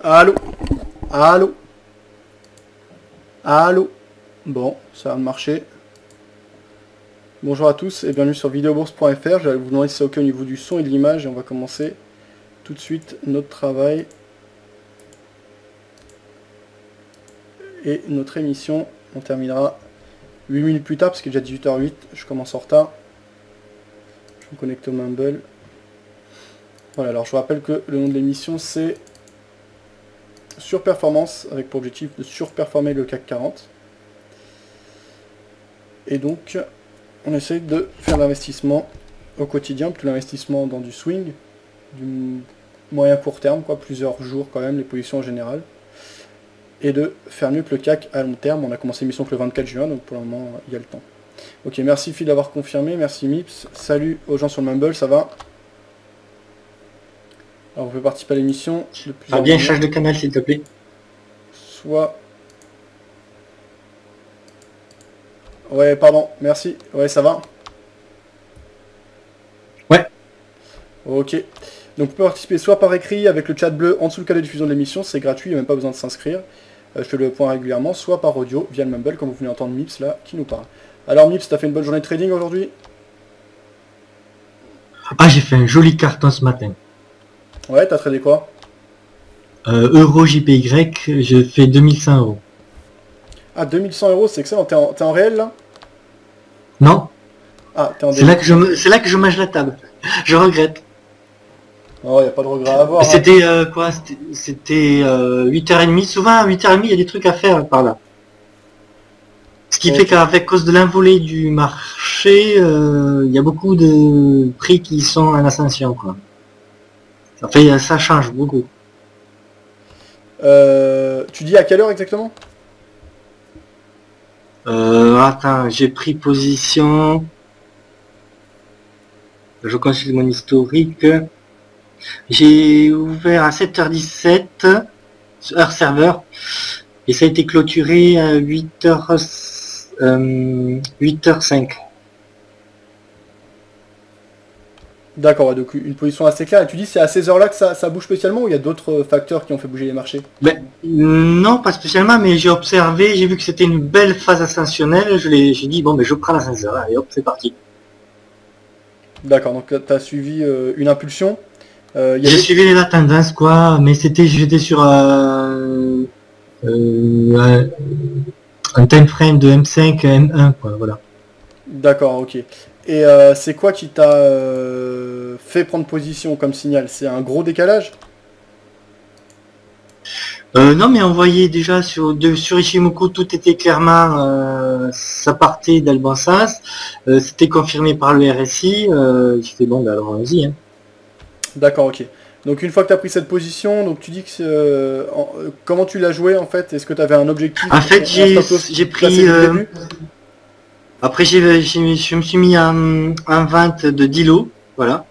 Allô? Allô? Allô? Bon, ça va marcher. Bonjour à tous et bienvenue sur videobourse.fr. Je vais vous demander si c'est ok au niveau du son et de l'image et on va commencer tout de suite notre travail et notre émission. On terminera 8 minutes plus tard parce qu'il est déjà 18h08, je commence en retard. Je me connecte au Mumble. Voilà, alors je vous rappelle que le nom de l'émission c'est Surperformance, avec pour objectif de surperformer le CAC 40. Et donc, on essaie de faire l'investissement au quotidien, plutôt l'investissement dans du swing, du moyen court terme, quoi, plusieurs jours quand même, les positions en général. Et de faire mieux que le CAC à long terme. On a commencé l'émission que le 24 juin, donc pour le moment, il y a le temps. Ok, merci Phil d'avoir confirmé, merci Mips. Salut aux gens sur le Mumble, ça va? Alors, vous pouvez participer à l'émission. Bien, change de canal, s'il te plaît. Soit... Ouais, pardon, merci. Ouais, ça va? Ouais. Ok. Donc, vous pouvez participer soit par écrit avec le chat bleu en dessous le cadre de diffusion de l'émission, c'est gratuit, il n'y a même pas besoin de s'inscrire. Je fais le point régulièrement, soit par audio via le Mumble, comme vous venez d'entendre Mips là, qui nous parle. Alors Mips, t'as fait une bonne journée de trading aujourd'hui? Ah, j'ai fait un joli carton ce matin. Ouais, t'as tradé quoi? Euro JPY, je fais 2100 euros. Ah, 2100 euros, c'est excellent. T'es en réel là? Non. Ah, t'es en C'est là que je mange la table. Je regrette. Oh, y a pas de regret à avoir. C'était quoi? C'était 8h30. Souvent à 8h30, il y a des trucs à faire par là. Ce qui fait qu'avec cause de l'envolée du marché, il y a beaucoup de prix qui sont en ascension, quoi. Ça change beaucoup. Tu dis à quelle heure exactement? Attends, j'ai pris position. Je consulte mon historique. J'ai ouvert à 7h17, heure serveur, et ça a été clôturé à 8h05. D'accord, ouais, donc une position assez claire. Et tu dis c'est à ces heures-là que ça bouge spécialement ou il y a d'autres facteurs qui ont fait bouger les marchés? Non, pas spécialement, mais j'ai observé, j'ai vu que c'était une belle phase ascensionnelle. J'ai dit, bon, je prends l'ascenseur, et hop, c'est parti. D'accord, donc tu as suivi une impulsion. J'ai suivi la tendance, quoi, mais j'étais sur un time frame de M5, M1, quoi, voilà. D'accord, ok. Et c'est quoi qui t'a fait prendre position comme signal? C'est un gros décalage? Non, mais on voyait déjà sur Ichimoku, tout était clairement, ça partait dans le bon sens. C'était confirmé par le RSI. J'ai fait bon, alors allons-y. Hein. D'accord, ok. Donc une fois que tu as pris cette position, donc tu dis que comment tu l'as joué en fait? Est-ce que tu avais un objectif? En fait, j'ai pris. Après, je me suis mis en vente de 10 lots, voilà.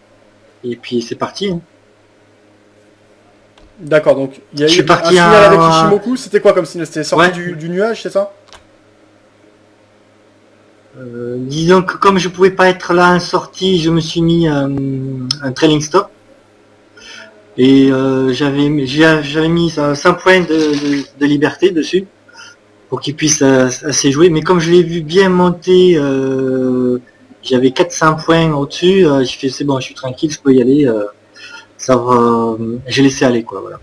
Et puis c'est parti. Hein. D'accord, donc il y a eu un signal avec Ichimoku, c'était quoi comme signal? C'était sorti du nuage, c'est ça? Disons que comme je pouvais pas être là en sortie, je me suis mis un trailing stop. Et j'avais mis 100 points de liberté dessus pour qu'il puisse assez jouer. Mais comme je l'ai vu bien monter, j'avais 400 points au-dessus, j'ai fait c'est bon, je suis tranquille, je peux y aller. Ça va, j'ai laissé aller, quoi, voilà.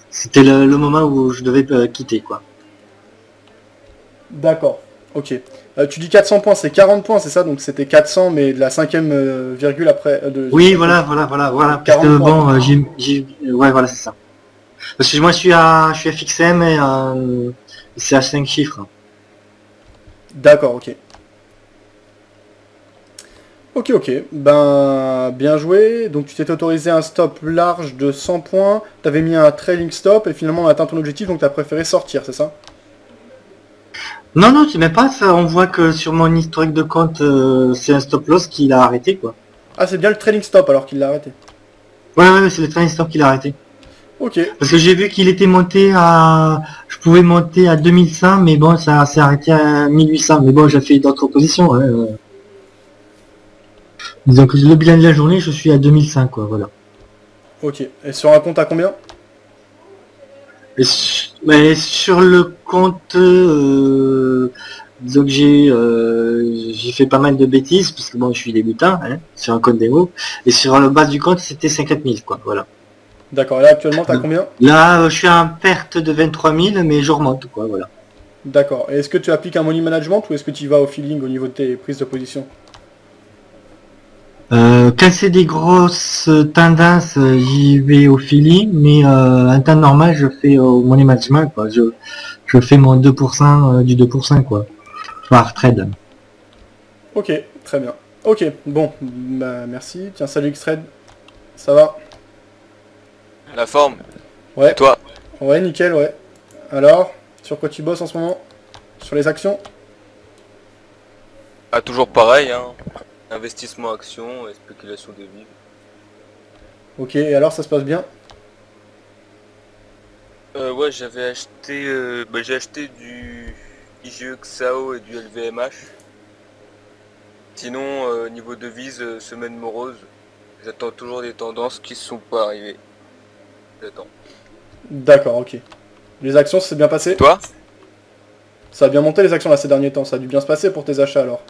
C'était le moment où je devais quitter, quoi. D'accord, ok. Tu dis 400 points, c'est 40 points, c'est ça? Donc c'était 400, mais de la cinquième virgule après... oui, voilà. Parce que bon, ouais, voilà, c'est ça. Parce que moi, je suis à FXM et c'est à 5 chiffres. D'accord, ok. Ok, ben bien joué. Donc tu t'es autorisé un stop large de 100 points, t'avais mis un trailing stop et finalement on a atteint ton objectif, donc t'as préféré sortir, c'est ça? Non, c'est même pas ça. On voit que sur mon historique de compte, c'est un stop loss qu'il a arrêté, quoi. Ah, c'est bien le trailing stop alors qu'il l'a arrêté. Ouais, c'est le trailing stop qu'il a arrêté. Ok. Parce que j'ai vu qu'il était monté à... Je pouvais monter à 2100, mais bon, ça s'est arrêté à 1800. Mais bon, j'ai fait d'autres positions. Hein. Disons que le bilan de la journée, je suis à 2100, quoi, voilà. Ok. Et sur un compte à combien? Mais sur le compte, donc j'ai fait pas mal de bêtises parce que bon, je suis débutant hein, sur un compte démo. Et sur le bas du compte, c'était 50 000 quoi. Voilà. D'accord. Et là, actuellement, t'as combien? Là, je suis en perte de 23 000, mais je remonte quoi. Voilà. D'accord. Et est-ce que tu appliques un money management ou est-ce que tu y vas au feeling au niveau de tes prises de position? Quand c'est des grosses tendances, j'y vais au feeling, mais en temps normal, je fais au money management, quoi. Je fais mon 2%, du 2% quoi, par trade. Ok. Très bien. Ok. Bon. Bah, merci. Tiens, salut Xthread. Ça va? La forme. Et Ouais. toi? Ouais, nickel, ouais. Alors, sur quoi tu bosses en ce moment? Sur les actions? Ah, toujours pareil, hein. Investissement action et spéculation de devises. Ok. Et alors, ça se passe bien? Ouais, j'ai acheté du IGE XAO et du LVMH. Sinon, niveau devise, semaine morose. J'attends toujours des tendances qui ne sont pas arrivées. J'attends. D'accord, ok. Les actions, ça s'est bien Et passé? toi? Ça a bien monté les actions là ces derniers temps, ça a dû bien se passer pour tes achats alors.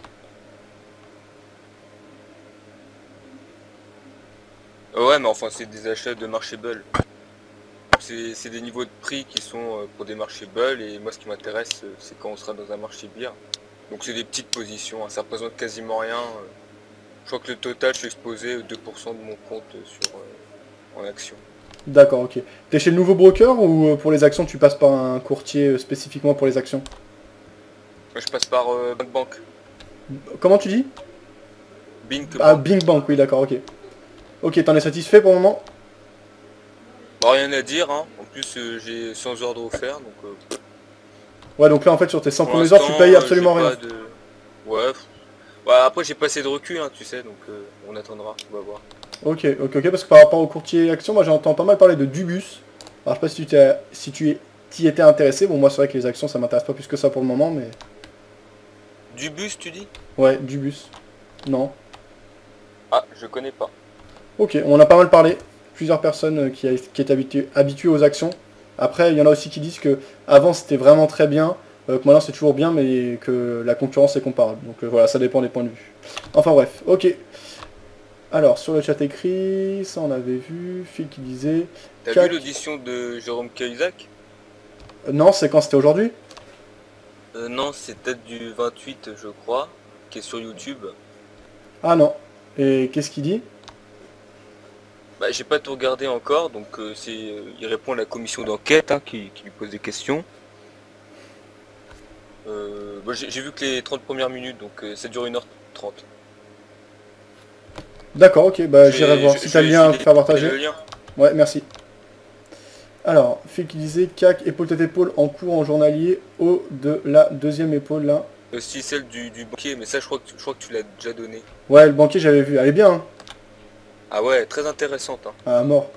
Ouais, mais enfin, c'est des achats de marché bull. C'est des niveaux de prix qui sont pour des marchés bull. Et moi, ce qui m'intéresse, c'est quand on sera dans un marché bear. Donc, c'est des petites positions, hein, ça représente quasiment rien. Je crois que le total, je suis exposé 2% de mon compte en action. D'accord, ok. T'es chez le nouveau broker ou pour les actions tu passes par un courtier spécifiquement pour les actions? Moi, je passe par Bank. Comment tu dis? Bink Ah, Bank. Bing Bank, oui d'accord, ok. Ok, t'en es satisfait pour le moment? Bah, rien à dire, hein. En plus, j'ai 100 ordres offerts, donc Ouais, donc là en fait sur tes 100 pour premiers ordres tu payes l'instant, j'ai absolument rien. pas de... Ouais, ouais, après, j'ai pas assez de recul, hein, tu sais, donc on attendra, on va voir. Ok, ok, ok, parce que par rapport au courtier actions, moi j'entends pas mal parler de Dubus. Alors je sais pas si tu t'y étais intéressé, bon moi c'est vrai que les actions ça m'intéresse pas plus que ça pour le moment, mais... Du bus, tu dis? Ouais, Dubus. Non. Ah, je connais pas. Ok, on en a pas mal parlé. Plusieurs personnes qui étaient habituées aux actions. Après, il y en a aussi qui disent que avant c'était vraiment très bien, que maintenant c'est toujours bien, mais que la concurrence est comparable. Donc voilà, ça dépend des points de vue. Enfin bref, ok. Alors, sur le chat écrit, ça on avait vu, Phil qui disait... T'as vu CAC... l'audition de Jérôme Cahuzac? Non, c'est quand c'était aujourd'hui? Non, c'est peut-être du 28, je crois, qui est sur YouTube. Ah non. Et qu'est-ce qu'il dit? Bah, j'ai pas tout regardé encore, donc il répond à la commission d'enquête hein, qui lui pose des questions. Bah, j'ai vu que les 30 premières minutes, donc ça dure 1h30. D'accord, ok, bah Je j'irai vais, voir. je, Si je t'as le vais lien à filer faire partager. le lien. Ouais, merci. Alors, Phil qui disait CAC, épaule tête épaule en cours en journalier au de la deuxième épaule là. Aussi celle du banquier, mais ça je crois que tu l'as déjà donné. Ouais, le banquier j'avais vu, elle est bien, hein. Ah ouais, très intéressante. Hein. À mort.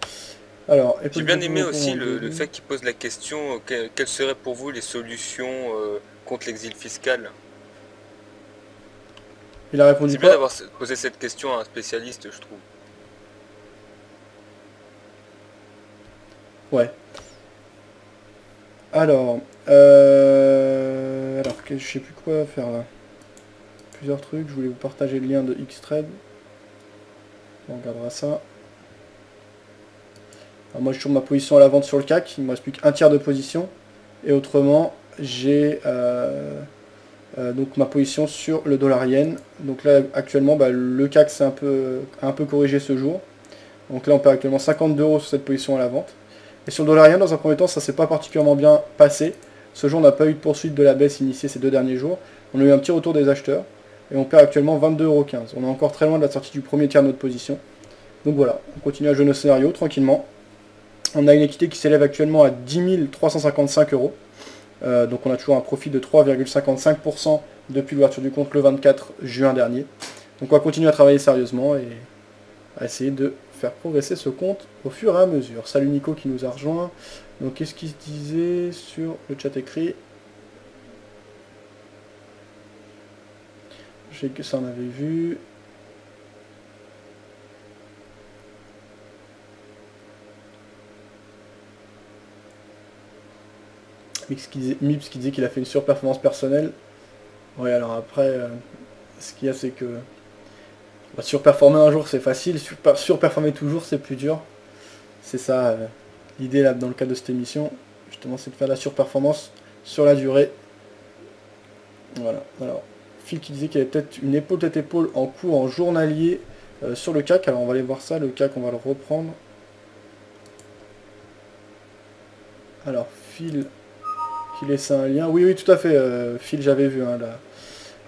Alors, J'ai épaule bien tête épaule aimé en cours aussi en le début. fait qu'il pose la question quelles seraient pour vous les solutions contre l'exil fiscal. Il a répondu C'est bien quoi? d'avoir posé cette question à un spécialiste, je trouve. Ouais. Alors, je sais plus quoi faire là. Plusieurs trucs, je voulais vous partager le lien de Xtrade. On regardera ça. Alors moi, je tourne ma position à la vente sur le CAC. Il me reste plus qu'un tiers de position. Et autrement, j'ai donc ma position sur le dollar yen. Donc là, actuellement, bah, le CAC s'est un peu corrigé ce jour. Donc là, on perd actuellement 52 € sur cette position à la vente. Et sur le dollar yen, dans un premier temps, ça s'est pas particulièrement bien passé. Ce jour, on n'a pas eu de poursuite de la baisse initiée ces 2 derniers jours. On a eu un petit retour des acheteurs. Et on perd actuellement 22,15 €. On est encore très loin de la sortie du premier tiers de notre position. Donc voilà, on continue à jouer nos scénarios tranquillement. On a une équité qui s'élève actuellement à 10 355 €. Donc on a toujours un profit de 3,55% depuis l'ouverture du compte le 24 juin dernier. Donc on va continuer à travailler sérieusement et à essayer de faire progresser ce compte au fur et à mesure. Salut Nico qui nous a rejoint. Donc qu'est-ce qu'il se disait sur le chat écrit? Je sais que ça on avait vu. Mips qui disait qu'il a fait une surperformance personnelle. Ouais, alors après, ce qu'il y a, c'est que surperformer un jour, c'est facile. Surperformer toujours, c'est plus dur. C'est ça, l'idée là, dans le cadre de cette émission. Justement, c'est de faire la surperformance sur la durée. Voilà. Alors, Phil qui disait qu'il y avait peut-être une épaule tête épaule en cours en journalier sur le CAC. Alors, on va aller voir ça. Le CAC, on va le reprendre. Alors, Phil qui laissait un lien. Oui, tout à fait. Phil, j'avais vu hein, là.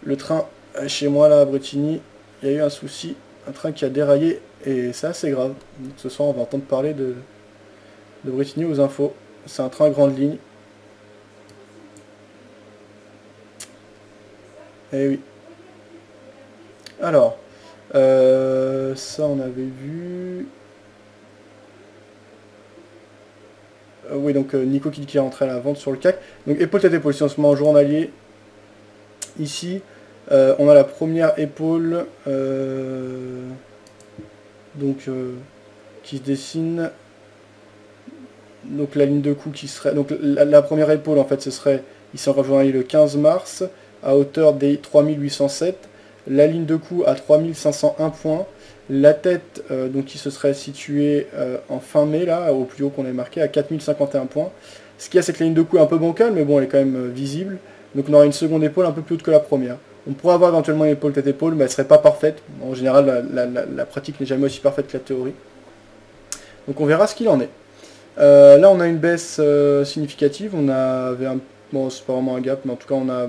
Le train chez moi là à Bretigny, il y a eu un souci, un train qui a déraillé et c'est assez grave. Donc, ce soir, on va entendre parler de Bretigny aux infos. C'est un train à grande ligne. Eh oui. Alors, ça on avait vu. Oui, donc Nico qui est rentré à la vente sur le CAC. Donc épaule tête épaule, si on se met en journalier. Ici, on a la première épaule qui se dessine. Donc la ligne de coup qui serait. Donc la première épaule en fait ce serait ici en journalier le 15 mars à hauteur des 3807. La ligne de coup à 3501 points. La tête donc qui se serait située en fin mai là, au plus haut qu'on avait marqué à 4051 points. Ce qu'il y a c'est que la ligne de coup est un peu bancale, mais bon elle est quand même visible. Donc on aura une seconde épaule un peu plus haute que la première. On pourrait avoir éventuellement une épaule tête-épaule, mais elle serait pas parfaite. En général la pratique n'est jamais aussi parfaite que la théorie. Donc on verra ce qu'il en est. Là on a une baisse significative, on avait un... Bon c'est pas vraiment un gap, mais en tout cas on a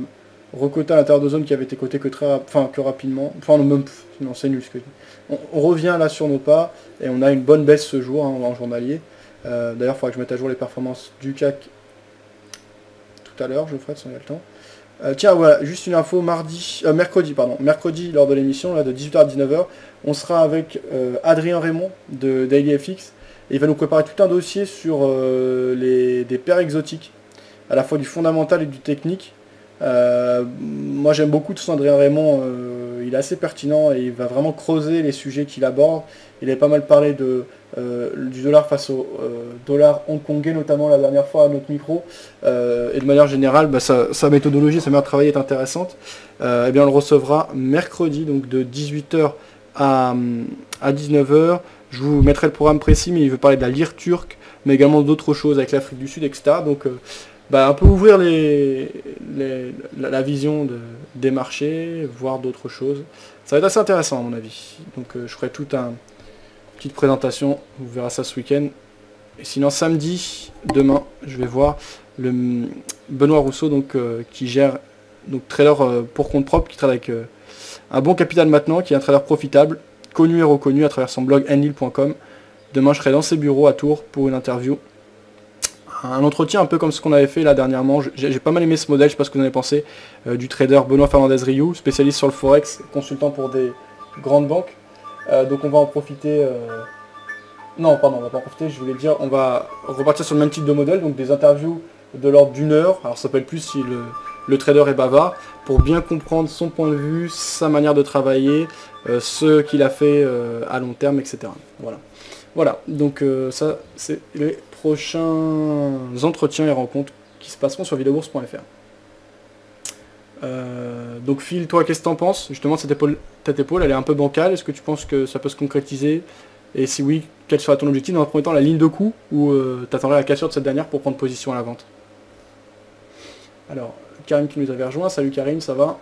recoté à l'intérieur de zone qui avait été coté que rapidement. Enfin même... Non c'est nul ce que je dis. On revient là sur nos pas, et on a une bonne baisse ce jour hein, en journalier. D'ailleurs il faudra que je mette à jour les performances du CAC tout à l'heure, je le ferai de son il y a le temps. Tiens voilà, juste une info, mercredi lors de l'émission là, de 18h à 19h, on sera avec Adrien Raymond de DailyFX. Et il va nous préparer tout un dossier sur des paires exotiques, à la fois du fondamental et du technique. Moi j'aime beaucoup tout ça, Adrien Raymond, il est assez pertinent et il va vraiment creuser les sujets qu'il aborde. Il avait pas mal parlé du dollar face au dollar hongkongais, notamment la dernière fois à notre micro. Et de manière générale, sa méthodologie, sa manière de travailler est intéressante. Et bien on le recevra mercredi, donc de 18h à 19h. Je vous mettrai le programme précis, mais il veut parler de la lire turque, mais également d'autres choses avec l'Afrique du Sud, etc. Donc, un peu ouvrir la vision des marchés, voir d'autres choses. Ça va être assez intéressant, à mon avis. Donc, je ferai toute une petite présentation. Vous verrez ça ce week-end. Et sinon, samedi, demain, je vais voir le Benoît Rousseau, donc, qui gère trader pour compte propre, qui trade avec un bon capital maintenant, qui est un trader profitable, connu et reconnu à travers son blog enlil.com. Demain je serai dans ses bureaux à Tours pour une interview. Un entretien un peu comme ce qu'on avait fait là dernièrement. J'ai pas mal aimé ce modèle, je sais pas ce que vous en avez pensé, du trader Benoît Fernandez-Rioux, spécialiste sur le Forex, consultant pour des grandes banques. Donc on va en profiter... Non pardon, on va pas en profiter, je voulais dire, on va repartir sur le même type de modèle, donc des interviews de l'ordre d'une heure. Alors ça peut être plus si le trader est bavard, pour bien comprendre son point de vue, sa manière de travailler, ce qu'il a fait à long terme, etc. Voilà, donc ça c'est les prochains entretiens et rencontres qui se passeront sur videobourse.fr. Donc Phil, toi qu'est-ce que t'en penses justement de cette épaule, elle est un peu bancale, est-ce que tu penses que ça peut se concrétiser? Et si oui, quel sera ton objectif? Dans un premier temps, la ligne de coup, ou t'attendrais la cassure de cette dernière pour prendre position à la vente? Alors, Karim qui nous avait rejoint, salut Karim, ça va?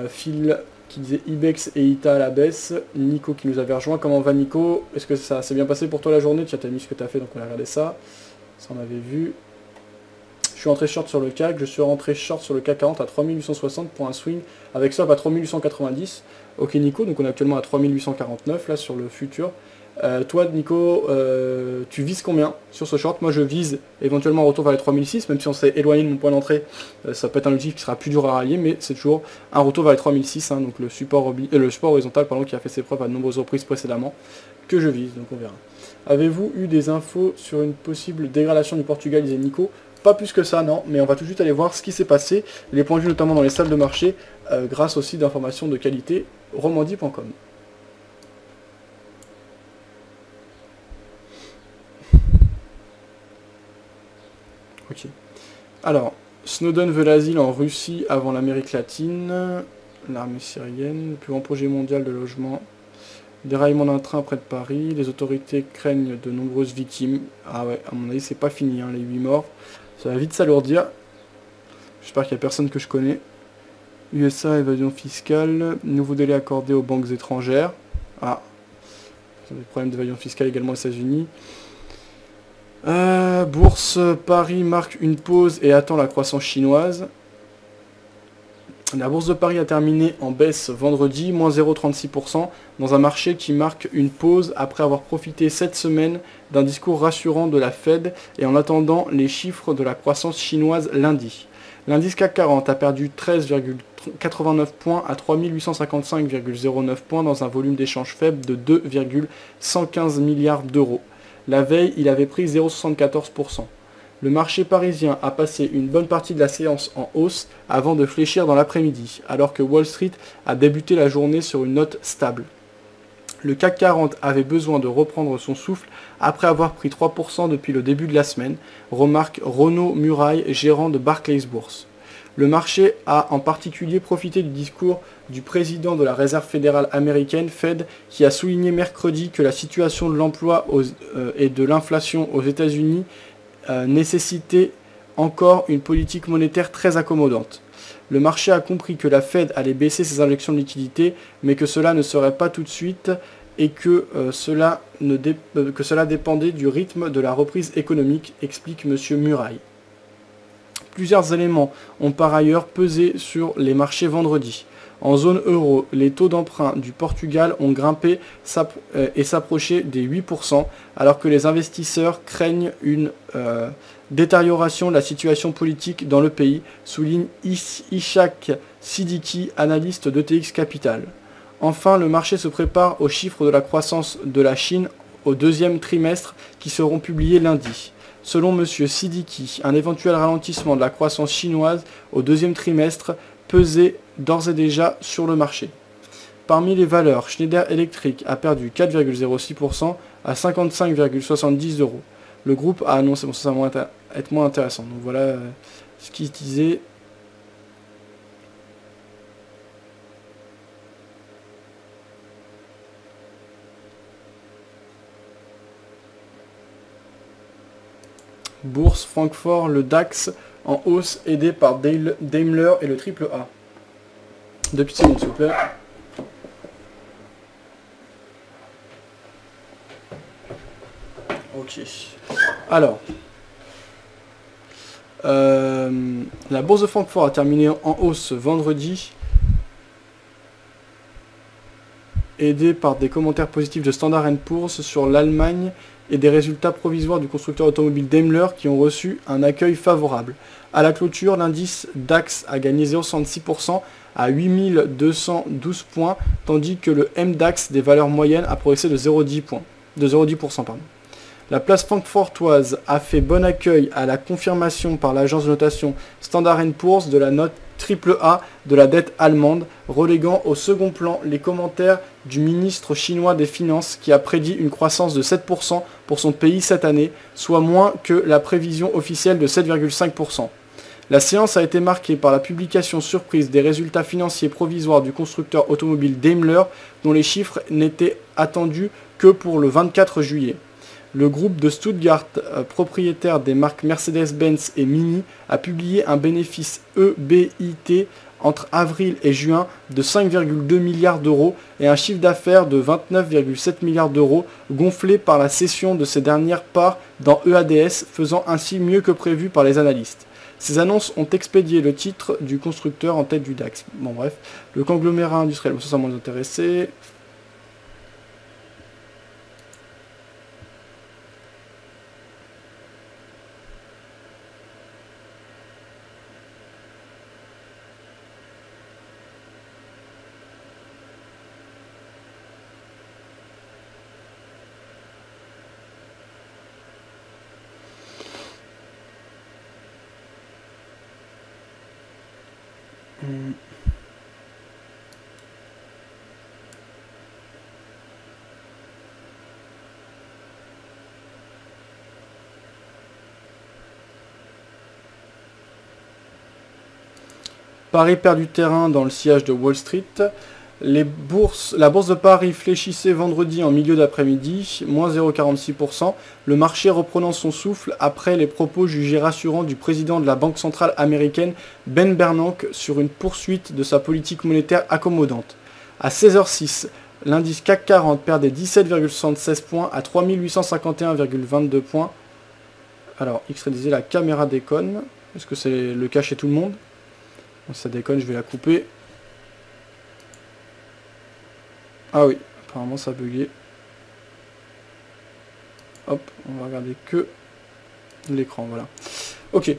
Phil qui disait Ibex et Ita à la baisse. Nico qui nous avait rejoint, comment va Nico? Est-ce que ça s'est bien passé pour toi la journée? Tu as mis ce que tu as fait, donc on a regardé ça. Ça on avait vu. Je suis rentré short sur le CAC, je suis rentré short sur le CAC 40 à 3860 pour un swing avec stop à 3890. Ok Nico, donc on est actuellement à 3849 là sur le futur. Toi Nico, tu vises combien sur ce short? Moi je vise éventuellement un retour vers les 3006, même si on s'est éloigné de mon point d'entrée, ça peut être un objectif qui sera plus dur à rallier, mais c'est toujours un retour vers les 3006, hein, donc le support horizontal qui a fait ses preuves à de nombreuses reprises précédemment, que je vise, donc on verra. Avez-vous eu des infos sur une possible dégradation du Portugal, disait Nico? Pas plus que ça, non, mais on va tout de suite aller voir ce qui s'est passé, les points de vue notamment dans les salles de marché, grâce aussi d'informations de qualité, romandie.com. Ok. Alors, Snowden veut l'asile en Russie avant l'Amérique latine. L'armée syrienne, le plus grand projet mondial de logement. Déraillement d'un train près de Paris. Les autorités craignent de nombreuses victimes. Ah ouais, à mon avis, c'est pas fini, hein, les 8 morts. Ça va vite s'alourdir. J'espère qu'il n'y a personne que je connais. USA, évasion fiscale. Nouveau délai accordé aux banques étrangères. Ah. Des problèmes d'évasion fiscale également aux États-Unis. Bourse, Paris marque une pause et attend la croissance chinoise. La bourse de Paris a terminé en baisse vendredi, moins 0,36%, dans un marché qui marque une pause après avoir profité cette semaine d'un discours rassurant de la Fed et en attendant les chiffres de la croissance chinoise lundi. L'indice CAC 40 a perdu 13,89 points à 3855,09 points dans un volume d'échange faible de 2,115 milliards d'euros. La veille, il avait pris 0,74%. Le marché parisien a passé une bonne partie de la séance en hausse avant de fléchir dans l'après-midi, alors que Wall Street a débuté la journée sur une note stable. Le CAC 40 avait besoin de reprendre son souffle après avoir pris 3% depuis le début de la semaine, remarque Renaud Muraille, gérant de Barclays Bourse. Le marché a en particulier profité du discours du président de la Réserve fédérale américaine, Fed, qui a souligné mercredi que la situation de l'emploi et de l'inflation aux États-Unis nécessitait encore une politique monétaire très accommodante. Le marché a compris que la Fed allait baisser ses injections de liquidités, mais que cela ne serait pas tout de suite et que cela dépendait du rythme de la reprise économique, explique M. Muraille. Plusieurs éléments ont par ailleurs pesé sur les marchés vendredi. En zone euro, les taux d'emprunt du Portugal ont grimpé et s'approché des 8%, alors que les investisseurs craignent une détérioration de la situation politique dans le pays, souligne Ishak Siddiqui, analyste d'ETX Capital. Enfin, le marché se prépare aux chiffres de la croissance de la Chine au deuxième trimestre qui seront publiés lundi. Selon M. Siddiqui, un éventuel ralentissement de la croissance chinoise au deuxième trimestre pesait d'ores et déjà sur le marché. Parmi les valeurs, Schneider Electric a perdu 4,06% à 55,70 €. Le groupe a annoncé, bon ça va être moins intéressant, donc voilà ce qu'il disait. Bourse, Francfort, le DAX en hausse aidé par Daimler et le AAA. 2 petites secondes s'il vous plaît. Ok. Alors. La bourse de Francfort a terminé en hausse vendredi. Aidé par des commentaires positifs de Standard & Poor's sur l'Allemagne et des résultats provisoires du constructeur automobile Daimler qui ont reçu un accueil favorable. À la clôture, l'indice DAX a gagné 0,66% à 8212 points, tandis que le MDAX des valeurs moyennes a progressé de 0,10%. La place francfortoise a fait bon accueil à la confirmation par l'agence de notation Standard & Poor's de la note AAA de la dette allemande, reléguant au second plan les commentaires du ministre chinois des Finances qui a prédit une croissance de 7% pour son pays cette année, soit moins que la prévision officielle de 7,5%. La séance a été marquée par la publication surprise des résultats financiers provisoires du constructeur automobile Daimler, dont les chiffres n'étaient attendus que pour le 24 juillet. Le groupe de Stuttgart, propriétaire des marques Mercedes-Benz et Mini, a publié un bénéfice EBIT entre avril et juin de 5,2 milliards d'euros et un chiffre d'affaires de 29,7 milliards d'euros, gonflé par la cession de ses dernières parts dans EADS, faisant ainsi mieux que prévu par les analystes. Ces annonces ont expédié le titre du constructeur en tête du DAX. Bon bref, le conglomérat industriel, ça m'a intéressé. Paris perd du terrain dans le sillage de Wall Street. La bourse de Paris fléchissait vendredi en milieu d'après-midi, moins 0,46%, le marché reprenant son souffle après les propos jugés rassurants du président de la Banque centrale américaine Ben Bernanke sur une poursuite de sa politique monétaire accommodante. À 16h06, l'indice CAC 40 perdait 17,76 points à 3851,22 points. Alors, X disait la caméra déconne. Est-ce que c'est le cas chez tout le monde? Ça déconne, je vais la couper. Ah oui, apparemment ça a bugué. Hop, on va regarder que l'écran, voilà. Ok,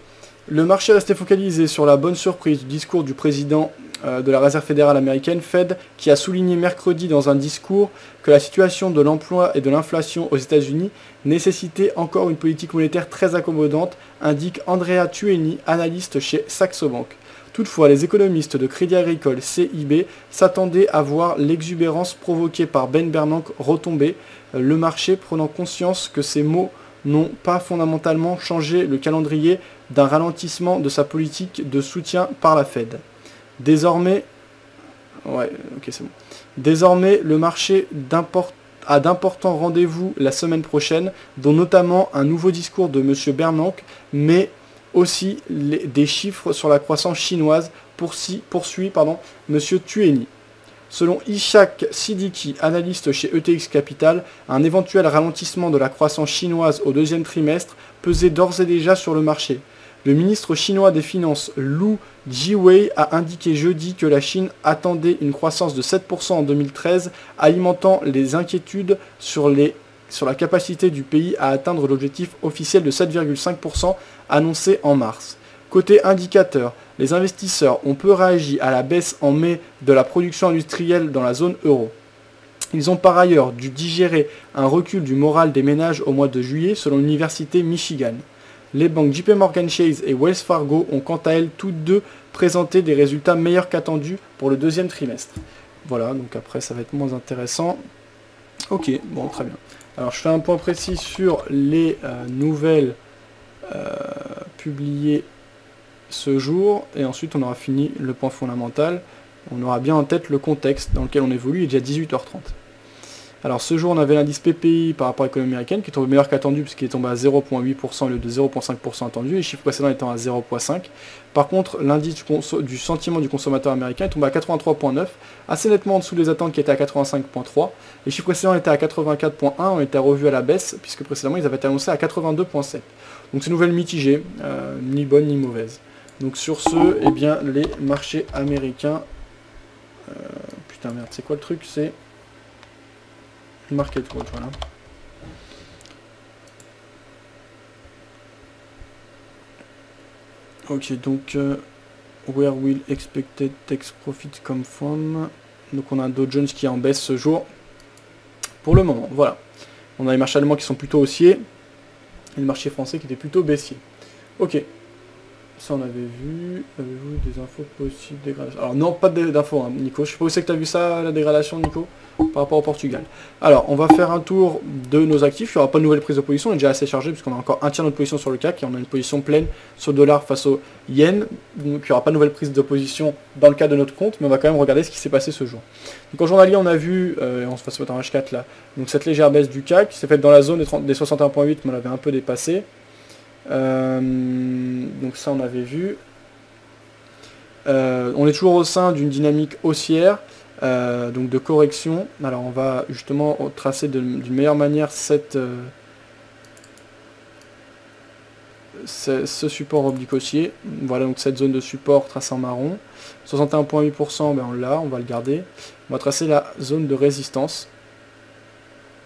le marché restait focalisé sur la bonne surprise du discours du président de la Réserve fédérale américaine, Fed, qui a souligné mercredi dans un discours que la situation de l'emploi et de l'inflation aux États-Unis nécessitait encore une politique monétaire très accommodante, indique Andrea Tueni, analyste chez Saxo Bank. Toutefois, les économistes de Crédit Agricole CIB s'attendaient à voir l'exubérance provoquée par Ben Bernanke retomber, le marché prenant conscience que ces mots n'ont pas fondamentalement changé le calendrier d'un ralentissement de sa politique de soutien par la Fed. Désormais, Désormais, le marché a d'importants rendez-vous la semaine prochaine, dont notamment un nouveau discours de M. Bernanke, mais aussi des chiffres sur la croissance chinoise, poursuit M. Tueni. Selon Ishak Siddiqui, analyste chez ETX Capital, un éventuel ralentissement de la croissance chinoise au deuxième trimestre pesait d'ores et déjà sur le marché. Le ministre chinois des Finances, Lu Jiwei, a indiqué jeudi que la Chine attendait une croissance de 7% en 2013, alimentant les inquiétudes sur la capacité du pays à atteindre l'objectif officiel de 7,5% annoncé en mars. Côté indicateur, les investisseurs ont peu réagi à la baisse en mai de la production industrielle dans la zone euro. Ils ont par ailleurs dû digérer un recul du moral des ménages au mois de juillet selon l'université Michigan. Les banques JP Morgan Chase et Wells Fargo ont quant à elles toutes deux présenté des résultats meilleurs qu'attendus pour le deuxième trimestre. Voilà, donc après ça va être moins intéressant. Ok, bon, très bien. Alors je fais un point précis sur les nouvelles publiées ce jour, et ensuite on aura fini le point fondamental. On aura bien en tête le contexte dans lequel on évolue, il est déjà 18h30. Alors ce jour on avait l'indice PPI par rapport à l'économie américaine qui est tombé meilleur qu'attendu puisqu'il est tombé à 0,8% au lieu de 0,5% attendu, les chiffres précédents étant à 0,5%. Par contre l'indice du sentiment du consommateur américain est tombé à 83,9, assez nettement en dessous des attentes qui étaient à 85,3. Les chiffres précédents étaient à 84,1, ont été revus à la baisse puisque précédemment ils avaient été annoncés à 82,7. Donc c'est une nouvelle mitigée, ni bonne ni mauvaise. Donc sur ce, eh bien les marchés américains... putain merde, c'est quoi le truc? C'est... Market Watch, voilà. Ok, donc where will expected tax profit come from? Donc on a un Dow Jones qui est en baisse ce jour. Pour le moment, voilà. On a les marchés allemands qui sont plutôt haussiers et le marché français qui était plutôt baissier. Ok. Ça on avait vu. Avez-vous des infos possibles dégradation? Alors non, pas d'infos, hein, Nico. Je sais pas où c'est que tu as vu ça, la dégradation, Nico, par rapport au Portugal. Alors, on va faire un tour de nos actifs. Il n'y aura pas de nouvelle prise de position. On est déjà assez chargé puisqu'on a encore un tiers de notre position sur le CAC et on a une position pleine sur le dollar face au yen. Donc il n'y aura pas de nouvelle prise de position dans le cas de notre compte, mais on va quand même regarder ce qui s'est passé ce jour. Donc en journalier, on a vu, on se va se mettre en H4 là, donc cette légère baisse du CAC qui s'est faite dans la zone des 61,8, mais on l'avait un peu dépassé. Donc ça on avait vu. On est toujours au sein d'une dynamique haussière, donc de correction. Alors on va justement tracer d'une meilleure manière ce support oblique haussier. Voilà donc cette zone de support tracée en marron. 61,8%, ben on l'a, on va le garder. On va tracer la zone de résistance.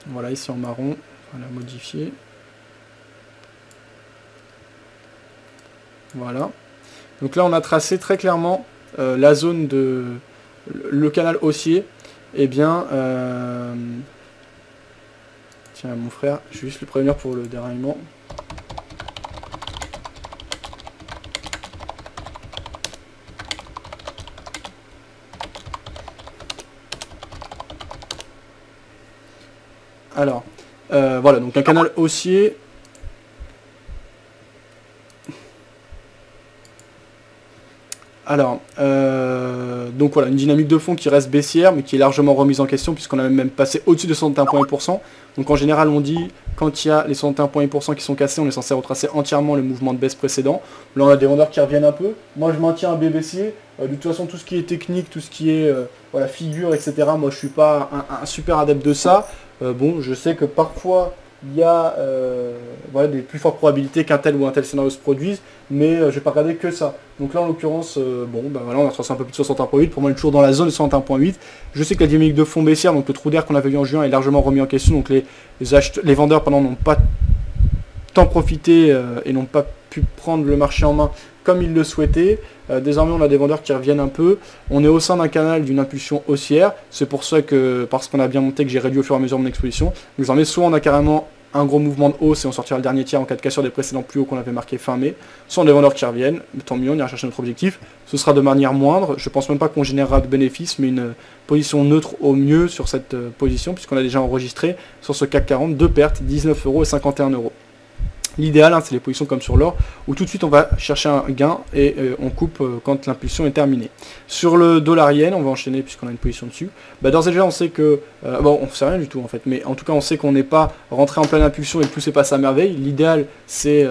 Voilà ici en marron, on va la modifier. Voilà. Donc là on a tracé très clairement la zone de le canal haussier. Et bien tiens mon frère, je vais juste le prévenir pour le déraillement. Alors voilà, donc un canal haussier. Alors, donc voilà, une dynamique de fond qui reste baissière, mais qui est largement remise en question, puisqu'on a même passé au-dessus de 61,1%. Donc en général, on dit, quand il y a les 61,1% qui sont cassés, on est censé retracer entièrement le mouvement de baisse précédent. Là, on a des vendeurs qui reviennent un peu. Moi, je maintiens un B baissier. De toute façon, tout ce qui est technique, tout ce qui est voilà, figure, etc., moi, je suis pas un super adepte de ça. Bon, je sais que parfois, il y a voilà, des plus fortes probabilités qu'un tel ou un tel scénario se produise, mais je vais pas regarder que ça. Donc là en l'occurrence, bon ben voilà, on a retracé un peu plus de 61,8, pour moi on est toujours dans la zone de 61,8. Je sais que la dynamique de fond baissière, donc le trou d'air qu'on avait vu en juin est largement remis en question, donc les vendeurs n'ont pas tant profité et n'ont pas pu prendre le marché en main comme ils le souhaitaient. Désormais on a des vendeurs qui reviennent un peu. On est au sein d'un canal d'une impulsion haussière. C'est pour ça que, parce qu'on a bien monté, que j'ai réduit au fur et à mesure mon exposition. Désormais soit on a carrément un gros mouvement de hausse et on sortira le dernier tiers en cas de cassure des précédents plus hauts qu'on avait marqué fin mai. Soit on a des vendeurs qui reviennent, tant mieux, on ira chercher notre objectif. Ce sera de manière moindre. Je pense même pas qu'on générera de bénéfices, mais une position neutre au mieux sur cette position, puisqu'on a déjà enregistré sur ce CAC 40 deux pertes, 19 € et 51 €. L'idéal, c'est les positions comme sur l'or, où tout de suite on va chercher un gain et on coupe quand l'impulsion est terminée. Sur le dollar yen, on va enchaîner puisqu'on a une position dessus. D'ores et déjà, on sait que... bon, on ne sait rien du tout en fait, mais en tout cas, on sait qu'on n'est pas rentré en pleine impulsion et que tout s'est passé à merveille. L'idéal, c'est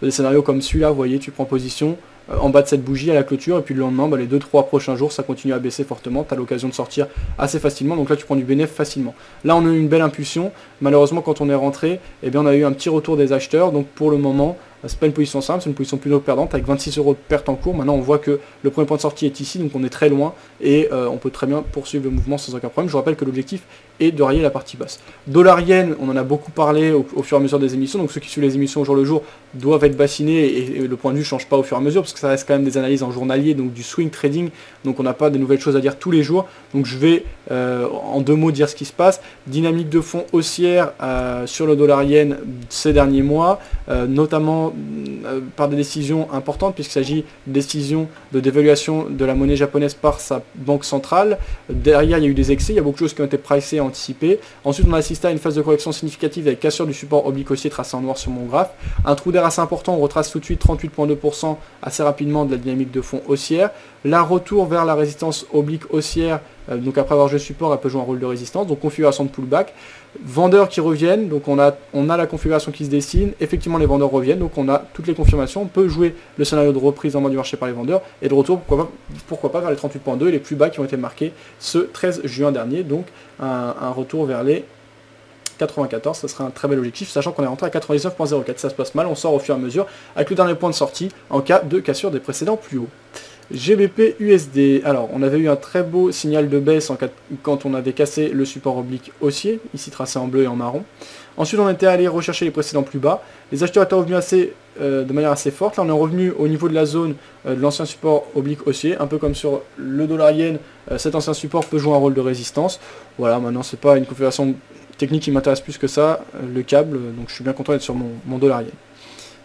des scénarios comme celui-là, vous voyez, tu prends position en bas de cette bougie à la clôture, et puis le lendemain, les 2-3 prochains jours, ça continue à baisser fortement, tu as l'occasion de sortir assez facilement, donc là tu prends du bénéfice facilement. Là on a eu une belle impulsion, malheureusement quand on est rentré, eh bien, on a eu un petit retour des acheteurs, donc pour le moment, c'est pas une position simple, c'est une position plutôt perdante, avec 26 € de perte en cours. Maintenant on voit que le premier point de sortie est ici, donc on est très loin, et on peut très bien poursuivre le mouvement sans aucun problème. Je vous rappelle que l'objectif est de rayer la partie basse. Dollar yen, on en a beaucoup parlé au fur et à mesure des émissions, donc ceux qui suivent les émissions au jour le jour doivent être bassinés, et le point de vue ne change pas au fur et à mesure, parce que ça reste quand même des analyses en journalier, donc du swing trading, donc on n'a pas des nouvelles choses à dire tous les jours. Donc je vais en deux mots dire ce qui se passe. Dynamique de fond haussière sur le dollar yen ces derniers mois, notamment par des décisions importantes, puisqu'il s'agit de décisions de dévaluation de la monnaie japonaise par sa banque centrale. Derrière, il y a eu des excès, il y a beaucoup de choses qui ont été pricées et anticipées. Ensuite, on a assisté à une phase de correction significative avec cassure du support oblique haussier tracé en noir sur mon graphe. Un trou d'air assez important, on retrace tout de suite 38,2% assez rapidement de la dynamique de fond haussière. Là, retour vers la résistance oblique haussière, donc après avoir joué support, elle peut jouer un rôle de résistance, donc configuration de pullback. Vendeurs qui reviennent, donc on a la configuration qui se dessine, effectivement les vendeurs reviennent, donc on a toutes les confirmations, on peut jouer le scénario de reprise en main du marché par les vendeurs, et de retour, pourquoi pas vers les 38,2 et les plus bas qui ont été marqués ce 13 juin dernier, donc un retour vers les 94, ce serait un très bel objectif, sachant qu'on est rentré à 99,04, ça se passe mal, on sort au fur et à mesure, avec le dernier point de sortie, en cas de cassure des précédents plus hauts. GBP USD, alors on avait eu un très beau signal de baisse quand on avait cassé le support oblique haussier, ici tracé en bleu et en marron. Ensuite on était allé rechercher les précédents plus bas, les acheteurs étaient revenus de manière assez forte, là on est revenu au niveau de la zone de l'ancien support oblique haussier, un peu comme sur le dollar yen, cet ancien support peut jouer un rôle de résistance. Voilà, maintenant c'est pas une configuration technique qui m'intéresse plus que ça, le câble, donc je suis bien content d'être sur mon dollar yen.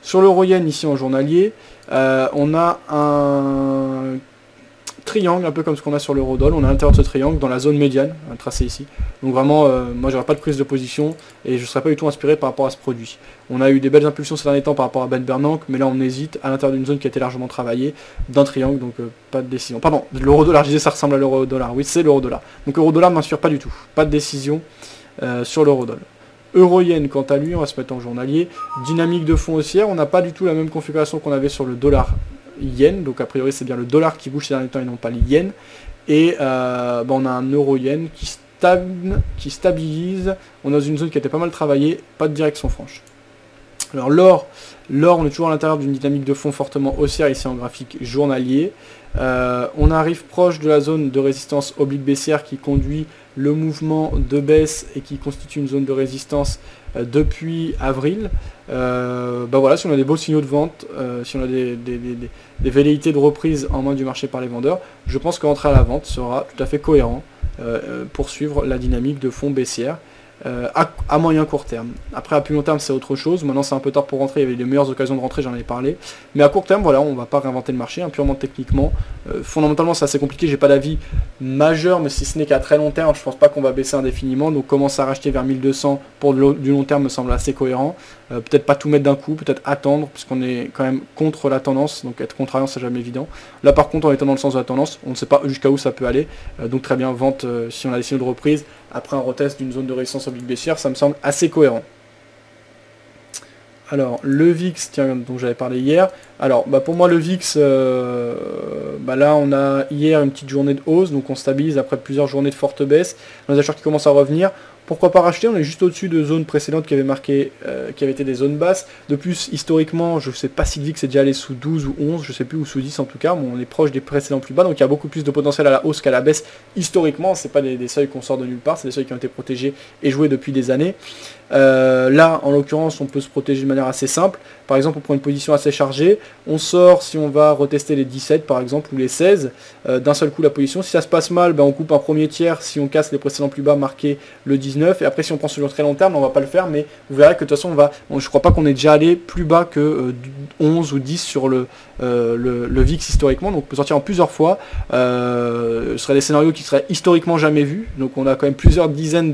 Sur l'euro yen, ici en journalier, on a un triangle, un peu comme ce qu'on a sur l'euro-dollar. On a à l'intérieur de ce triangle, dans la zone médiane, tracé ici. Donc vraiment, moi j'aurais pas de prise de position, et je ne serais pas du tout inspiré par rapport à ce produit. On a eu des belles impulsions ces derniers temps par rapport à Ben Bernanke, mais là on hésite à l'intérieur d'une zone qui a été largement travaillée, d'un triangle, donc pas de décision. Pardon, l'euro-dollar, je disais ça ressemble à l'euro-dollar, oui c'est l'euro-dollar. Donc l'euro-dollar ne m'inspire pas du tout, pas de décision sur l'euro-dollar. Euro-yen, quant à lui, on va se mettre en journalier. Dynamique de fond haussière, on n'a pas du tout la même configuration qu'on avait sur le dollar yen, donc a priori c'est bien le dollar qui bouge ces derniers temps et non pas le yen. Et on a un euro-yen qui stagne, qui stabilise, on est dans une zone qui a été pas mal travaillée, pas de direction franche. Alors l'or, on est toujours à l'intérieur d'une dynamique de fond fortement haussière ici en graphique journalier. On arrive proche de la zone de résistance oblique baissière qui conduit le mouvement de baisse et qui constitue une zone de résistance depuis avril. Voilà, si on a des beaux signaux de vente, si on a des velléités de reprise en main du marché par les vendeurs, je pense qu'entrer à la vente sera tout à fait cohérent pour suivre la dynamique de fond baissière. à moyen court terme. Après à plus long terme c'est autre chose, maintenant c'est un peu tard pour rentrer, il y avait les meilleures occasions de rentrer, j'en avais parlé, mais à court terme voilà, on va pas réinventer le marché, hein, purement techniquement. Fondamentalement c'est assez compliqué, j'ai pas d'avis majeur, mais si ce n'est qu'à très long terme, je pense pas qu'on va baisser indéfiniment, donc commencer à racheter vers 1200 pour du long terme me semble assez cohérent. Peut-être pas tout mettre d'un coup, peut-être attendre, puisqu'on est quand même contre la tendance, donc être contrariant c'est jamais évident. Là par contre en étant dans le sens de la tendance, on ne sait pas jusqu'à où ça peut aller, donc très bien, vente si on a des signaux de reprise, après un retest d'une zone de résistance oblique baissière, ça me semble assez cohérent. Alors le VIX, tiens, dont j'avais parlé hier, alors pour moi le VIX, là on a hier une petite journée de hausse, donc on stabilise après plusieurs journées de forte baisse, les acheteurs qui commencent à revenir. Pourquoi pas racheter? On est juste au-dessus de zones précédentes qui avaient marqué, qui avaient été des zones basses. De plus, historiquement, je ne sais pas si le VIX est déjà allé sous 12 ou 11, je ne sais plus, ou sous 10 en tout cas. Bon, on est proche des précédents plus bas, donc il y a beaucoup plus de potentiel à la hausse qu'à la baisse historiquement. Ce n'est pas des seuils qu'on sort de nulle part, c'est des seuils qui ont été protégés et joués depuis des années. Là, en l'occurrence, on peut se protéger de manière assez simple. Par exemple, on prend une position assez chargée, on sort si on va retester les 17 par exemple, ou les 16, d'un seul coup la position. Si ça se passe mal, on coupe un premier tiers, si on casse les précédents plus bas, marqué le 19, et après si on prend sur le très long terme, on va pas le faire, mais vous verrez que de toute façon, je crois pas qu'on ait déjà allé plus bas que 11 ou 10 sur le VIX historiquement, donc on peut sortir en plusieurs fois. Ce seraient des scénarios qui seraient historiquement jamais vus, donc on a quand même plusieurs dizaines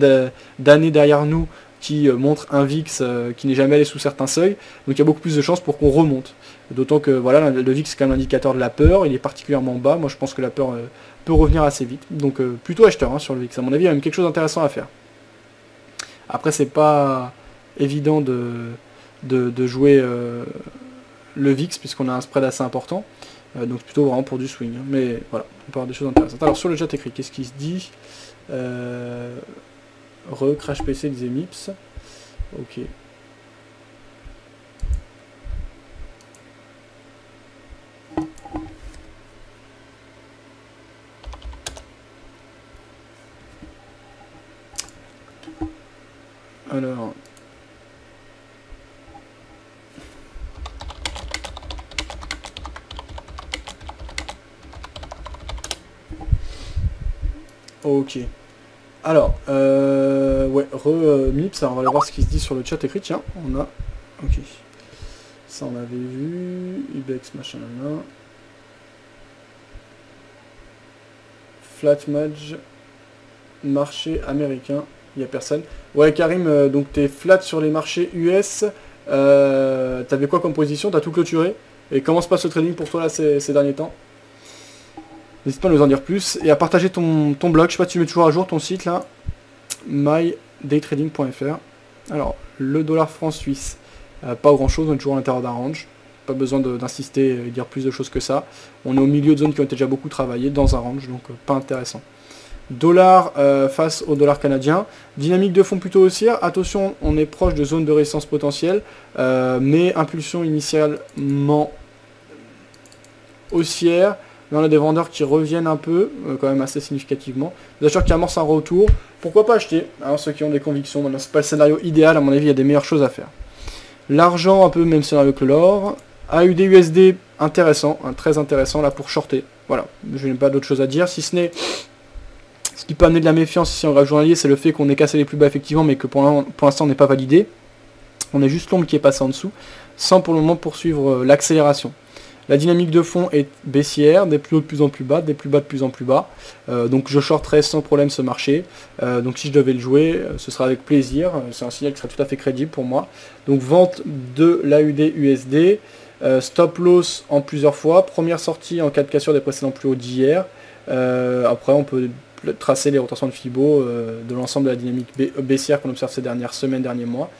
d'années derrière nous qui montre un VIX qui n'est jamais allé sous certains seuils, donc il y a beaucoup plus de chances pour qu'on remonte. D'autant que voilà, le VIX c'est quand même l'indicateur de la peur, il est particulièrement bas, moi je pense que la peur peut revenir assez vite, donc plutôt acheteur sur le VIX, à mon avis il y a même quelque chose d'intéressant à faire. Après c'est pas évident de jouer le VIX puisqu'on a un spread assez important, donc c'est plutôt vraiment pour du swing, hein. Mais voilà, on peut avoir des choses intéressantes. Alors sur le chat écrit, qu'est-ce qui se dit? Crash PC disait Mips. Ok. Alors. Ok. Alors, Mips, alors on va aller voir ce qui se dit sur le chat écrit, tiens, on a, ok, ça on avait vu, Ibex, machin, là, Flatmage, marché américain, il n'y a personne. Ouais Karim, donc t'es flat sur les marchés US, t'avais quoi comme position, t'as tout clôturé, et comment se passe le trading pour toi là ces derniers temps? N'hésite pas à nous en dire plus et à partager ton blog. Je sais pas si tu mets toujours à jour ton site là. mydaytrading.fr. Alors, le dollar franc suisse, pas grand chose, on est toujours à l'intérieur d'un range. Pas besoin d'insister et dire plus de choses que ça. On est au milieu de zones qui ont été déjà beaucoup travaillées dans un range, donc pas intéressant. Dollar face au dollar canadien. Dynamique de fond plutôt haussière. Attention, on est proche de zone de résistance potentielle, mais impulsion initialement haussière. Là, on a des vendeurs qui reviennent un peu, quand même assez significativement. Des acheteurs qui amorcent un retour. Pourquoi pas acheter, hein, ceux qui ont des convictions. Maintenant, c'est pas le scénario idéal, à mon avis, il y a des meilleures choses à faire. L'argent, un peu même scénario que l'or. AUD USD, intéressant, hein, très intéressant, là, pour shorter. Voilà, je n'ai pas d'autre chose à dire, si ce n'est... Ce qui peut amener de la méfiance ici en graphe journalier, c'est le fait qu'on ait cassé les plus bas, effectivement, mais que pour l'instant, on n'est pas validé. On est juste l'ombre qui est passé en dessous, sans pour le moment poursuivre l'accélération. La dynamique de fond est baissière, des plus hauts de plus en plus bas, des plus bas de plus en plus bas. Donc je shorterai sans problème ce marché. Donc si je devais le jouer, ce sera avec plaisir. C'est un signal qui serait tout à fait crédible pour moi. Donc vente de l'AUD USD. Stop loss en plusieurs fois. Première sortie en cas de cassure des précédents plus hauts d'hier. Après on peut tracer les rotations de Fibo de l'ensemble de la dynamique baissière qu'on observe ces dernières semaines, derniers mois,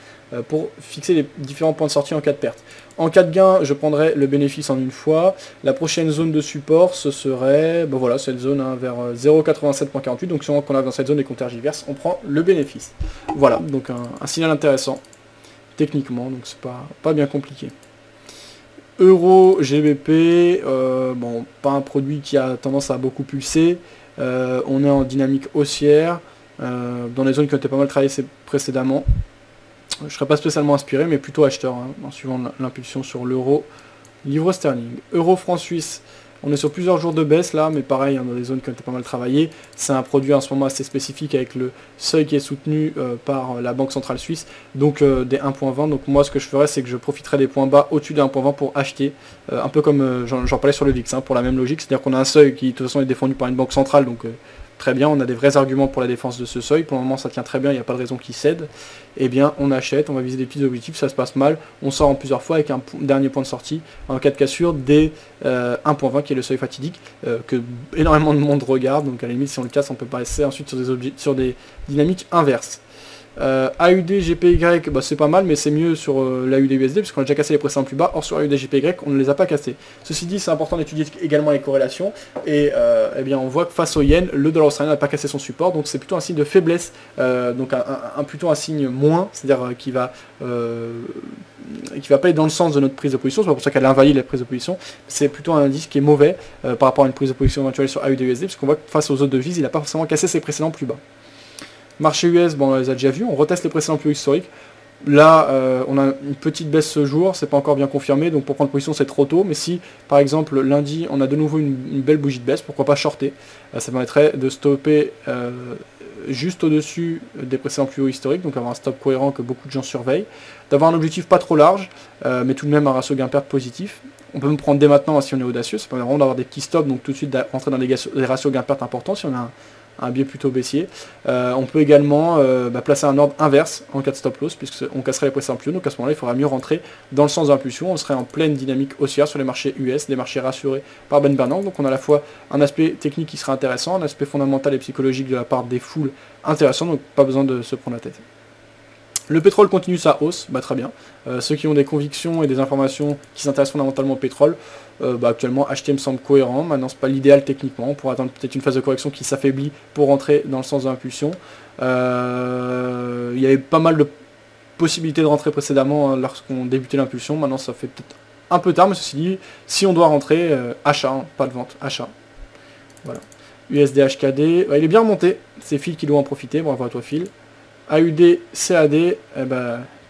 pour fixer les différents points de sortie en cas de perte. En cas de gain, je prendrai le bénéfice en une fois. La prochaine zone de support, ce serait voilà, cette zone hein, vers 0,87.48. Donc si on a dans cette zone des comptes tergiverses, on prend le bénéfice. Voilà, donc un signal intéressant, techniquement, donc c'est pas bien compliqué. Euro, GBP, bon, pas un produit qui a tendance à beaucoup pulser. On est en dynamique haussière, dans les zones qui ont été pas mal travaillées précédemment. Je ne serais pas spécialement inspiré, mais plutôt acheteur, hein, en suivant l'impulsion sur l'euro, livre sterling. Euro franc suisse, On est sur plusieurs jours de baisse là, mais pareil, hein, dans des zones qui ont été pas mal travaillées. C'est un produit en ce moment assez spécifique avec le seuil qui est soutenu par la Banque Centrale Suisse, donc des 1.20. Donc moi ce que je ferais, c'est que je profiterai des points bas au-dessus des 1.20 pour acheter, un peu comme j'en parlais sur le VIX, hein, pour la même logique, c'est-à-dire qu'on a un seuil qui de toute façon est défendu par une banque centrale, donc très bien, on a des vrais arguments pour la défense de ce seuil, pour le moment ça tient très bien, il n'y a pas de raison qu'il cède, eh bien on achète, on va viser des petits objectifs, ça se passe mal, on sort en plusieurs fois avec un dernier point de sortie, en cas de cassure, des 1.20 qui est le seuil fatidique, que énormément de monde regarde, donc à la limite si on le casse on peut passer ensuite sur des dynamiques inverses. AUD, GPY, bah, c'est pas mal, mais c'est mieux sur l'AUD USD, puisqu'on a déjà cassé les précédents plus bas. Or sur AUD, GPY, on ne les a pas cassés. Ceci dit, c'est important d'étudier également les corrélations, et eh bien, on voit que face au yen, le dollar australien n'a pas cassé son support, donc c'est plutôt un signe de faiblesse, donc plutôt un signe moins, c'est-à-dire qui va pas aller dans le sens de notre prise de position, c'est pas pour ça qu'elle invalide la prise de position, c'est plutôt un indice qui est mauvais par rapport à une prise de position éventuelle sur AUD USD, parce qu'on voit que face aux autres devises, il n'a pas forcément cassé ses précédents plus bas. Marché US, bon, on les a déjà vus, on reteste les précédents plus historiques. Là, on a une petite baisse ce jour, c'est pas encore bien confirmé, donc pour prendre position c'est trop tôt, mais si par exemple lundi on a de nouveau une belle bougie de baisse, pourquoi pas shorter, ça permettrait de stopper juste au-dessus des précédents plus hauts historiques, donc avoir un stop cohérent que beaucoup de gens surveillent, d'avoir un objectif pas trop large, mais tout de même un ratio gain-perte positif. On peut me prendre dès maintenant si on est audacieux, ça permet vraiment d'avoir des petits stops, donc tout de suite rentrer dans des ratios gain-perte importants si on a un biais plutôt baissier. On peut également placer un ordre inverse en cas de stop loss, puisqu'on casserait les précédents plus hauts, donc à ce moment-là il faudra mieux rentrer dans le sens de l'impulsion, on serait en pleine dynamique haussière sur les marchés US, des marchés rassurés par Ben Bernanke, donc on a à la fois un aspect technique qui sera intéressant, un aspect fondamental et psychologique de la part des foules intéressant, donc pas besoin de se prendre la tête. Le pétrole continue sa hausse, très bien. Ceux qui ont des convictions et des informations qui s'intéressent fondamentalement au pétrole, actuellement acheter me semble cohérent. Maintenant c'est pas l'idéal techniquement, on pourrait attendre peut-être une phase de correction qui s'affaiblit pour rentrer dans le sens de l'impulsion. Il y avait pas mal de possibilités de rentrer précédemment lorsqu'on débutait l'impulsion, maintenant ça fait peut-être un peu tard, mais ceci dit, si on doit rentrer, achat, hein, pas de vente, achat. Voilà. USD HKD, il est bien remonté, c'est Phil qui doit en profiter, bravo à toi Phil. AUD, CAD,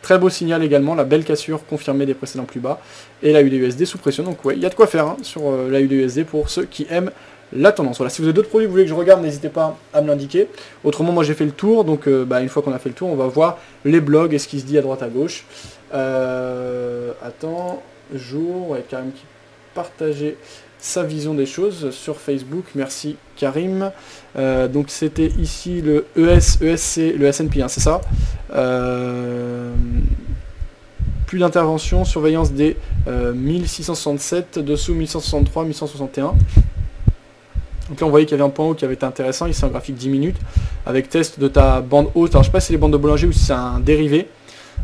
très beau signal également, la belle cassure confirmée des précédents plus bas, et l'AUD USD sous pression, donc ouais, il y a de quoi faire sur l'AUD USD pour ceux qui aiment la tendance. Voilà, si vous avez d'autres produits que vous voulez que je regarde, n'hésitez pas à me l'indiquer. Autrement, moi j'ai fait le tour, donc une fois qu'on a fait le tour, on va voir les blogs et ce qui se dit à droite à gauche. Attends, jour, ouais, Karim qui partageait sa vision des choses sur Facebook, merci Karim. Donc c'était ici le ESC, le S&P, hein, c'est ça. Plus d'intervention, surveillance des 1667, dessous 1163, 1161. Donc là on voyait qu'il y avait un point haut qui avait été intéressant, ici un graphique 10 minutes, avec test de ta bande haute, alors je sais pas si c'est les bandes de Bollinger ou si c'est un dérivé.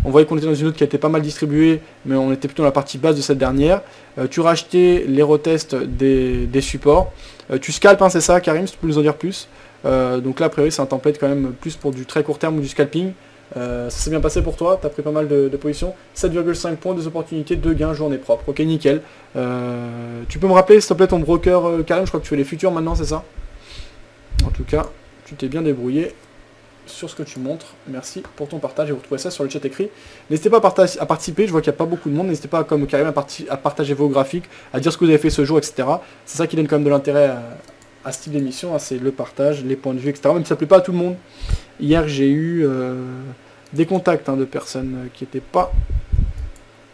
On voyait qu'on était dans une autre qui a été pas mal distribuée, mais on était plutôt dans la partie basse de cette dernière. Tu rachetais les retests des supports. Tu scalpes, hein, c'est ça, Karim, si tu peux nous en dire plus. Donc là, a priori, c'est un template quand même plus pour du très court terme ou du scalping. Ça s'est bien passé pour toi, tu as pris pas mal de positions. 7,5 points, 2 opportunités, 2 gains, journée propre. Ok, nickel. Tu peux me rappeler, s'il te plaît, ton broker, Karim, je crois que tu fais les futurs maintenant, c'est ça? En tout cas, tu t'es bien débrouillé sur ce que tu montres, merci pour ton partage et vous retrouvez ça sur le chat écrit. N'hésitez pas à participer, je vois qu'il n'y a pas beaucoup de monde, n'hésitez pas comme Karim à partager vos graphiques, à dire ce que vous avez fait ce jour, etc. C'est ça qui donne quand même de l'intérêt à ce type d'émission, hein, c'est le partage, les points de vue, etc. Même si ça ne plaît pas à tout le monde. Hier j'ai eu des contacts de personnes qui n'étaient pas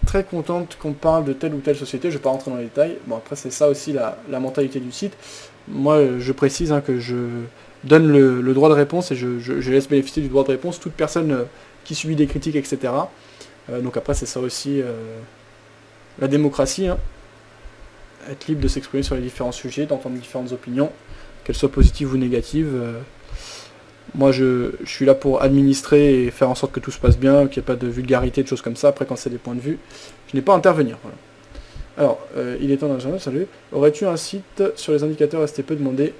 très contentes qu'on parle de telle ou telle société, je ne vais pas rentrer dans les détails. Bon après c'est ça aussi la mentalité du site. Moi je précise que je donne le droit de réponse et je laisse bénéficier du droit de réponse toute personne qui subit des critiques, etc. Donc après c'est ça aussi la démocratie, hein. Être libre de s'exprimer sur les différents sujets, d'entendre différentes opinions, qu'elles soient positives ou négatives. Moi je suis là pour administrer et faire en sorte que tout se passe bien, qu'il n'y ait pas de vulgarité, de choses comme ça. Après quand c'est des points de vue, je n'ai pas à intervenir. Voilà. Alors, il est temps d'un journal, salut. Aurais-tu un site sur les indicateurs STP demandé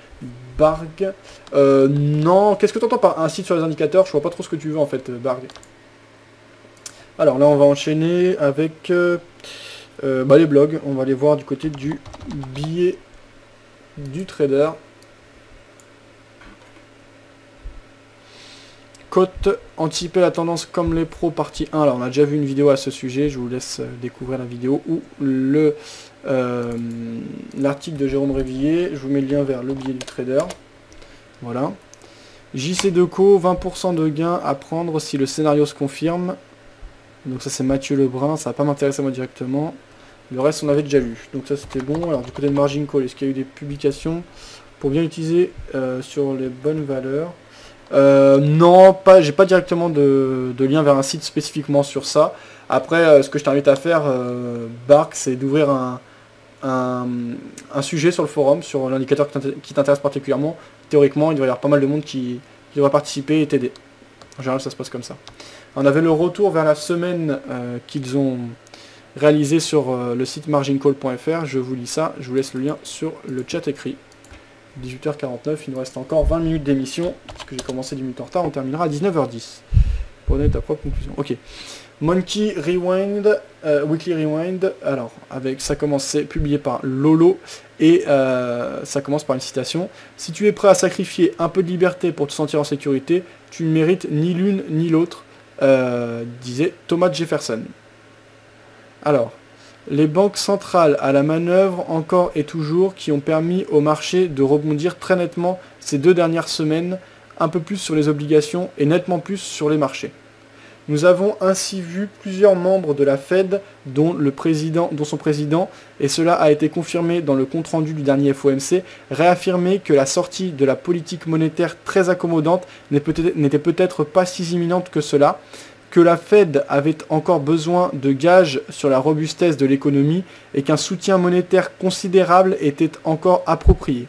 Barg? Non, qu'est-ce que tu entends par un site sur les indicateurs? Je vois pas trop ce que tu veux en fait, Barg. Alors là, on va enchaîner avec les blogs. On va aller voir du côté du billet du trader. cote, anticiper la tendance comme les pros, partie 1. Alors on a déjà vu une vidéo à ce sujet, je vous laisse découvrir la vidéo ou l'article de Jérôme Révillier. Je vous mets le lien vers le billet du trader. Voilà. JC Deco, 20% de gain à prendre si le scénario se confirme. Donc ça c'est Mathieu Lebrun, ça va pas m'intéresser moi directement. Le reste on avait déjà lu, donc ça c'était bon. Alors du côté de Margin Call, est-ce qu'il y a eu des publications pour bien utiliser sur les bonnes valeurs? Non, pas, j'ai pas directement de lien vers un site spécifiquement sur ça. Après, ce que je t'invite à faire, Bark, c'est d'ouvrir un sujet sur le forum, sur l'indicateur qui t'intéresse particulièrement. Théoriquement, il devrait y avoir pas mal de monde qui devrait participer et t'aider. En général, ça se passe comme ça. On avait le retour vers la semaine qu'ils ont réalisé sur le site margincall.fr. Je vous lis ça, je vous laisse le lien sur le chat écrit. 18h49, il nous reste encore 20 minutes d'émission, parce que j'ai commencé 10 minutes en retard, on terminera à 19h10. Pour donner ta propre conclusion. Ok. Monkey Rewind, Weekly Rewind, alors, ça commence, c'est publié par Lolo, et ça commence par une citation. Si tu es prêt à sacrifier un peu de liberté pour te sentir en sécurité, tu ne mérites ni l'une ni l'autre, disait Thomas Jefferson. Alors, les banques centrales à la manœuvre encore et toujours qui ont permis au marché de rebondir très nettement ces 2 dernières semaines, un peu plus sur les obligations et nettement plus sur les marchés. Nous avons ainsi vu plusieurs membres de la Fed, dont son président, et cela a été confirmé dans le compte-rendu du dernier FOMC, réaffirmer que la sortie de la politique monétaire très accommodante n'était peut-être pas si imminente que cela, que la Fed avait encore besoin de gages sur la robustesse de l'économie et qu'un soutien monétaire considérable était encore approprié.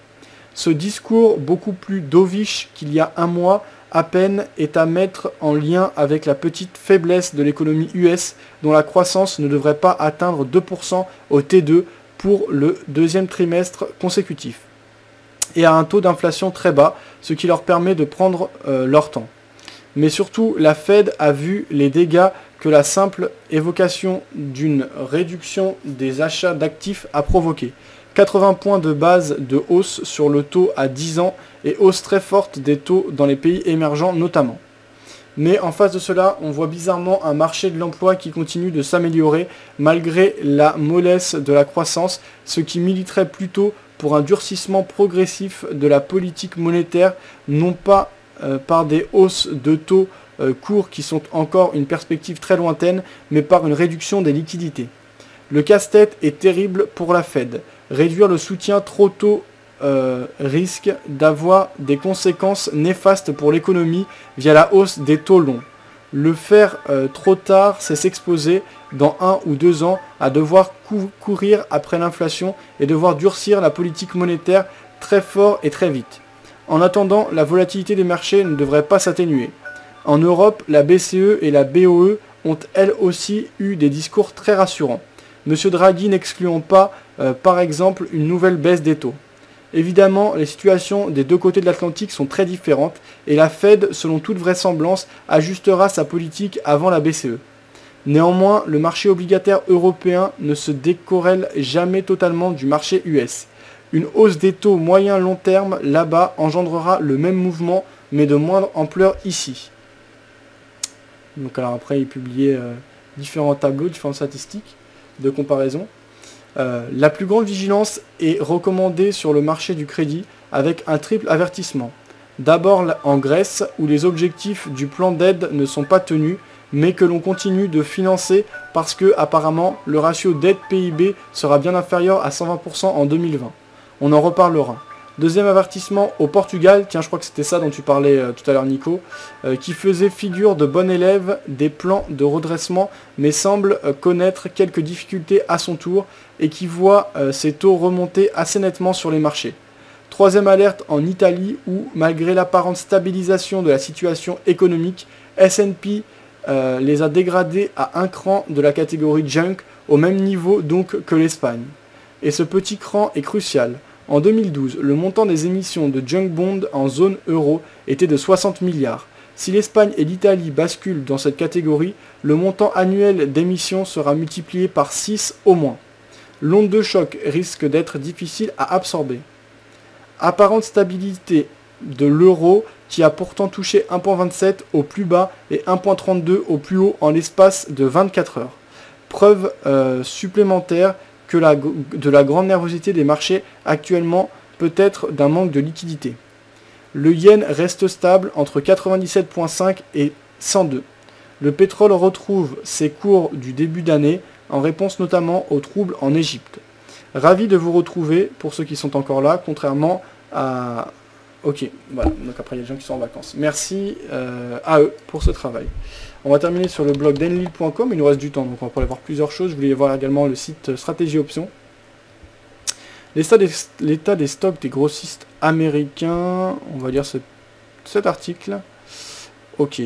Ce discours, beaucoup plus dovish qu'il y a un mois à peine, est à mettre en lien avec la petite faiblesse de l'économie US dont la croissance ne devrait pas atteindre 2% au T2 pour le 2e trimestre consécutif, et à un taux d'inflation très bas, ce qui leur permet de prendre leur temps. Mais surtout, la Fed a vu les dégâts que la simple évocation d'une réduction des achats d'actifs a provoqué. 80 points de base de hausse sur le taux à 10 ans et hausse très forte des taux dans les pays émergents notamment. Mais en face de cela, on voit bizarrement un marché de l'emploi qui continue de s'améliorer malgré la mollesse de la croissance, ce qui militerait plutôt pour un durcissement progressif de la politique monétaire, non pas par des hausses de taux courts qui sont encore une perspective très lointaine, mais par une réduction des liquidités. Le casse-tête est terrible pour la Fed. Réduire le soutien trop tôt risque d'avoir des conséquences néfastes pour l'économie via la hausse des taux longs. Le faire trop tard, c'est s'exposer dans 1 ou 2 ans à devoir courir après l'inflation et devoir durcir la politique monétaire très fort et très vite. En attendant, la volatilité des marchés ne devrait pas s'atténuer. En Europe, la BCE et la BOE ont elles aussi eu des discours très rassurants. M. Draghi n'excluant pas, par exemple, une nouvelle baisse des taux. Évidemment, les situations des 2 côtés de l'Atlantique sont très différentes et la Fed, selon toute vraisemblance, ajustera sa politique avant la BCE. Néanmoins, le marché obligataire européen ne se décorrèle jamais totalement du marché US. Une hausse des taux moyen-long terme là-bas engendrera le même mouvement, mais de moindre ampleur ici. Donc alors après, il publiait différents tableaux, différentes statistiques de comparaison. La plus grande vigilance est recommandée sur le marché du crédit avec un triple avertissement. D'abord en Grèce, où les objectifs du plan d'aide ne sont pas tenus, mais que l'on continue de financer parce que, apparemment, le ratio dette-PIB sera bien inférieur à 120% en 2020. On en reparlera. Deuxième avertissement au Portugal, tiens je crois que c'était ça dont tu parlais tout à l'heure Nico, qui faisait figure de bon élève des plans de redressement, mais semble connaître quelques difficultés à son tour et qui voit ses taux remonter assez nettement sur les marchés. Troisième alerte en Italie où, malgré l'apparente stabilisation de la situation économique, S&P les a dégradés à un cran de la catégorie junk, au même niveau donc que l'Espagne. Et ce petit cran est crucial. En 2012, le montant des émissions de junk bond en zone euro était de 60 milliards. Si l'Espagne et l'Italie basculent dans cette catégorie, le montant annuel d'émissions sera multiplié par 6 au moins. L'onde de choc risque d'être difficile à absorber. Apparente stabilité de l'euro qui a pourtant touché 1,27 au plus bas et 1,32 au plus haut en l'espace de 24 heures. Preuve supplémentaire que de la grande nervosité des marchés actuellement, peut-être d'un manque de liquidité. Le yen reste stable entre 97,5 et 102. Le pétrole retrouve ses cours du début d'année, en réponse notamment aux troubles en Égypte. Ravi de vous retrouver, pour ceux qui sont encore là, contrairement à... Ok, voilà, donc après il y a des gens qui sont en vacances. Merci à eux pour ce travail. On va terminer sur le blog d'enlil.com, il nous reste du temps, donc on va pouvoir voir plusieurs choses. Je voulais voir également le site Stratégie Options. L'état des stocks des grossistes américains, on va lire cet article. Ok.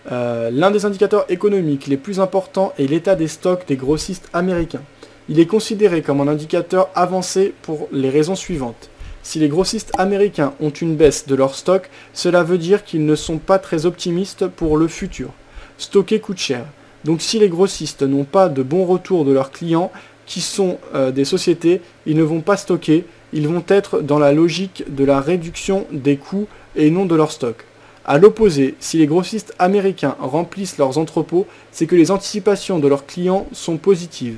L'un des indicateurs économiques les plus importants est l'état des stocks des grossistes américains. Il est considéré comme un indicateur avancé pour les raisons suivantes. Si les grossistes américains ont une baisse de leurs stocks, cela veut dire qu'ils ne sont pas très optimistes pour le futur. Stocker coûte cher. Donc si les grossistes n'ont pas de bons retours de leurs clients, qui sont des sociétés, ils ne vont pas stocker, ils vont être dans la logique de la réduction des coûts et non de leur stock. A l'opposé, si les grossistes américains remplissent leurs entrepôts, c'est que les anticipations de leurs clients sont positives.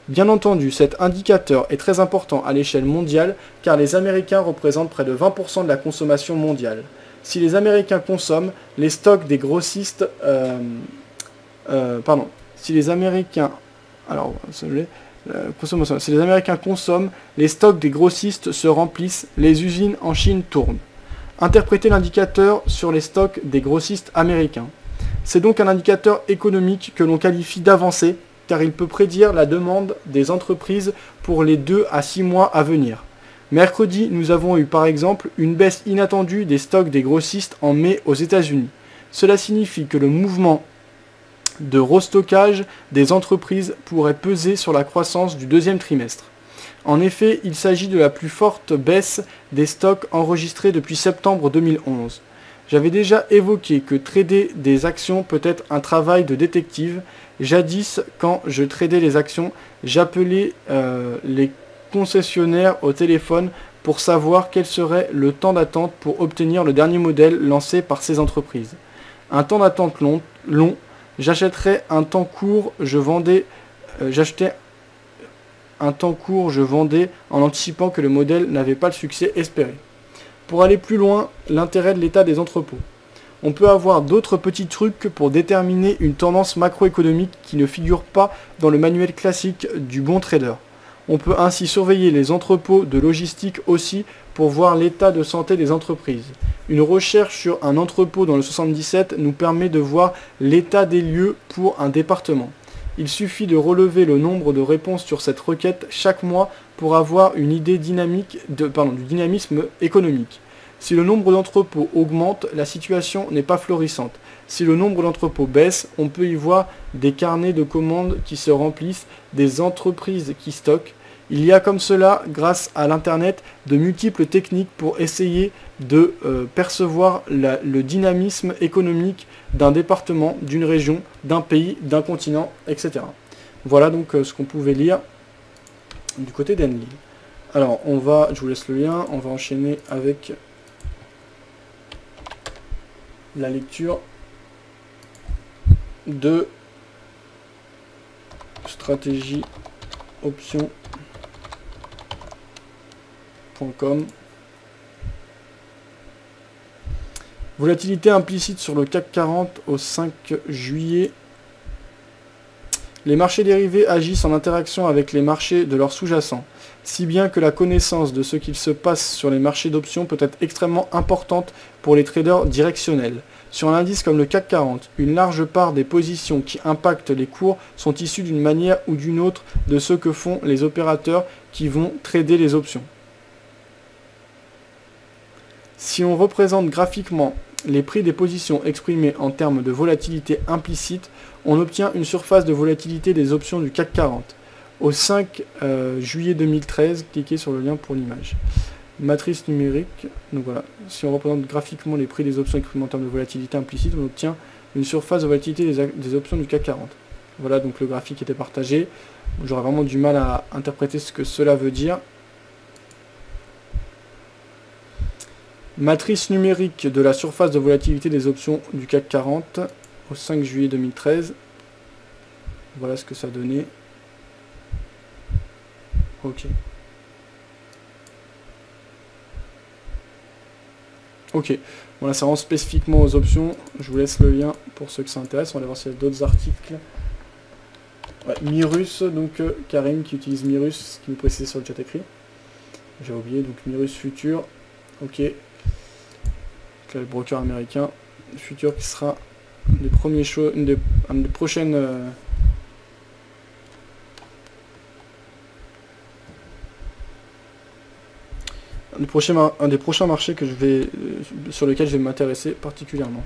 Bien entendu, cet indicateur est très important à l'échelle mondiale car les Américains représentent près de 20% de la consommation mondiale. Si les Américains consomment, les stocks des grossistes... Si les Américains... Si les Américains consomment, les stocks des grossistes se remplissent, les usines en Chine tournent. Interpréter l'indicateur sur les stocks des grossistes américains. C'est donc un indicateur économique que l'on qualifie d'avancé, car il peut prédire la demande des entreprises pour les 2 à 6 mois à venir. Mercredi, nous avons eu par exemple une baisse inattendue des stocks des grossistes en mai aux États-Unis. Cela signifie que le mouvement de restockage des entreprises pourrait peser sur la croissance du deuxième trimestre. En effet, il s'agit de la plus forte baisse des stocks enregistrée depuis septembre 2011. J'avais déjà évoqué que trader des actions peut être un travail de détective. Jadis, quand je tradais les actions, j'appelais les concessionnaires au téléphone pour savoir quel serait le temps d'attente pour obtenir le dernier modèle lancé par ces entreprises. Un temps d'attente long, j'achèterais un temps court, j'achetais un temps court, je vendais en anticipant que le modèle n'avait pas le succès espéré. Pour aller plus loin, l'intérêt de l'état des entrepôts. On peut avoir d'autres petits trucs pour déterminer une tendance macroéconomique qui ne figure pas dans le manuel classique du bon trader. On peut ainsi surveiller les entrepôts de logistique aussi pour voir l'état de santé des entreprises. Une recherche sur un entrepôt dans le 77 nous permet de voir l'état des lieux pour un département. Il suffit de relever le nombre de réponses sur cette requête chaque mois pour avoir une idée du dynamisme économique. Si le nombre d'entrepôts augmente, la situation n'est pas florissante. Si le nombre d'entrepôts baisse, on peut y voir des carnets de commandes qui se remplissent, des entreprises qui stockent. Il y a comme cela, grâce à l'Internet, de multiples techniques pour essayer de percevoir le dynamisme économique d'un département, d'une région, d'un pays, d'un continent, etc. Voilà donc ce qu'on pouvait lire du côté d'Enlil. Alors, je vous laisse le lien, on va enchaîner avec la lecture de stratégie options.com. Volatilité implicite sur le CAC 40 au 5 juillet. Les marchés dérivés agissent en interaction avec les marchés de leurs sous-jacents, si bien que la connaissance de ce qu'il se passe sur les marchés d'options peut être extrêmement importante pour les traders directionnels. Sur un indice comme le CAC 40, une large part des positions qui impactent les cours sont issues d'une manière ou d'une autre de ce que font les opérateurs qui vont trader les options. Si on représente graphiquement les prix des positions exprimés en termes de volatilité implicite, on obtient une surface de volatilité des options du CAC 40. Au 5 juillet 2013, cliquez sur le lien pour l'image. Matrice numérique, donc voilà, si on représente graphiquement les prix des options exprimées en termes de volatilité implicite, on obtient une surface de volatilité des options du CAC 40. Voilà, donc le graphique était partagé. J'aurais vraiment du mal à interpréter ce que cela veut dire. Matrice numérique de la surface de volatilité des options du CAC 40 au 5 juillet 2013. Voilà ce que ça donnait. Ok. Ok. Voilà, ça rend spécifiquement aux options. Je vous laisse le lien pour ceux que ça intéresse. On va aller voir s'il y a d'autres articles. Ouais, Mirus, donc Karim qui utilise Mirus, qui nous précise sur le chat écrit. J'ai oublié, donc Mirus Future. Ok. Donc là, le broker américain. Future qui sera des premiers une des prochaines. Un des prochains marchés que sur lequel je vais m'intéresser particulièrement.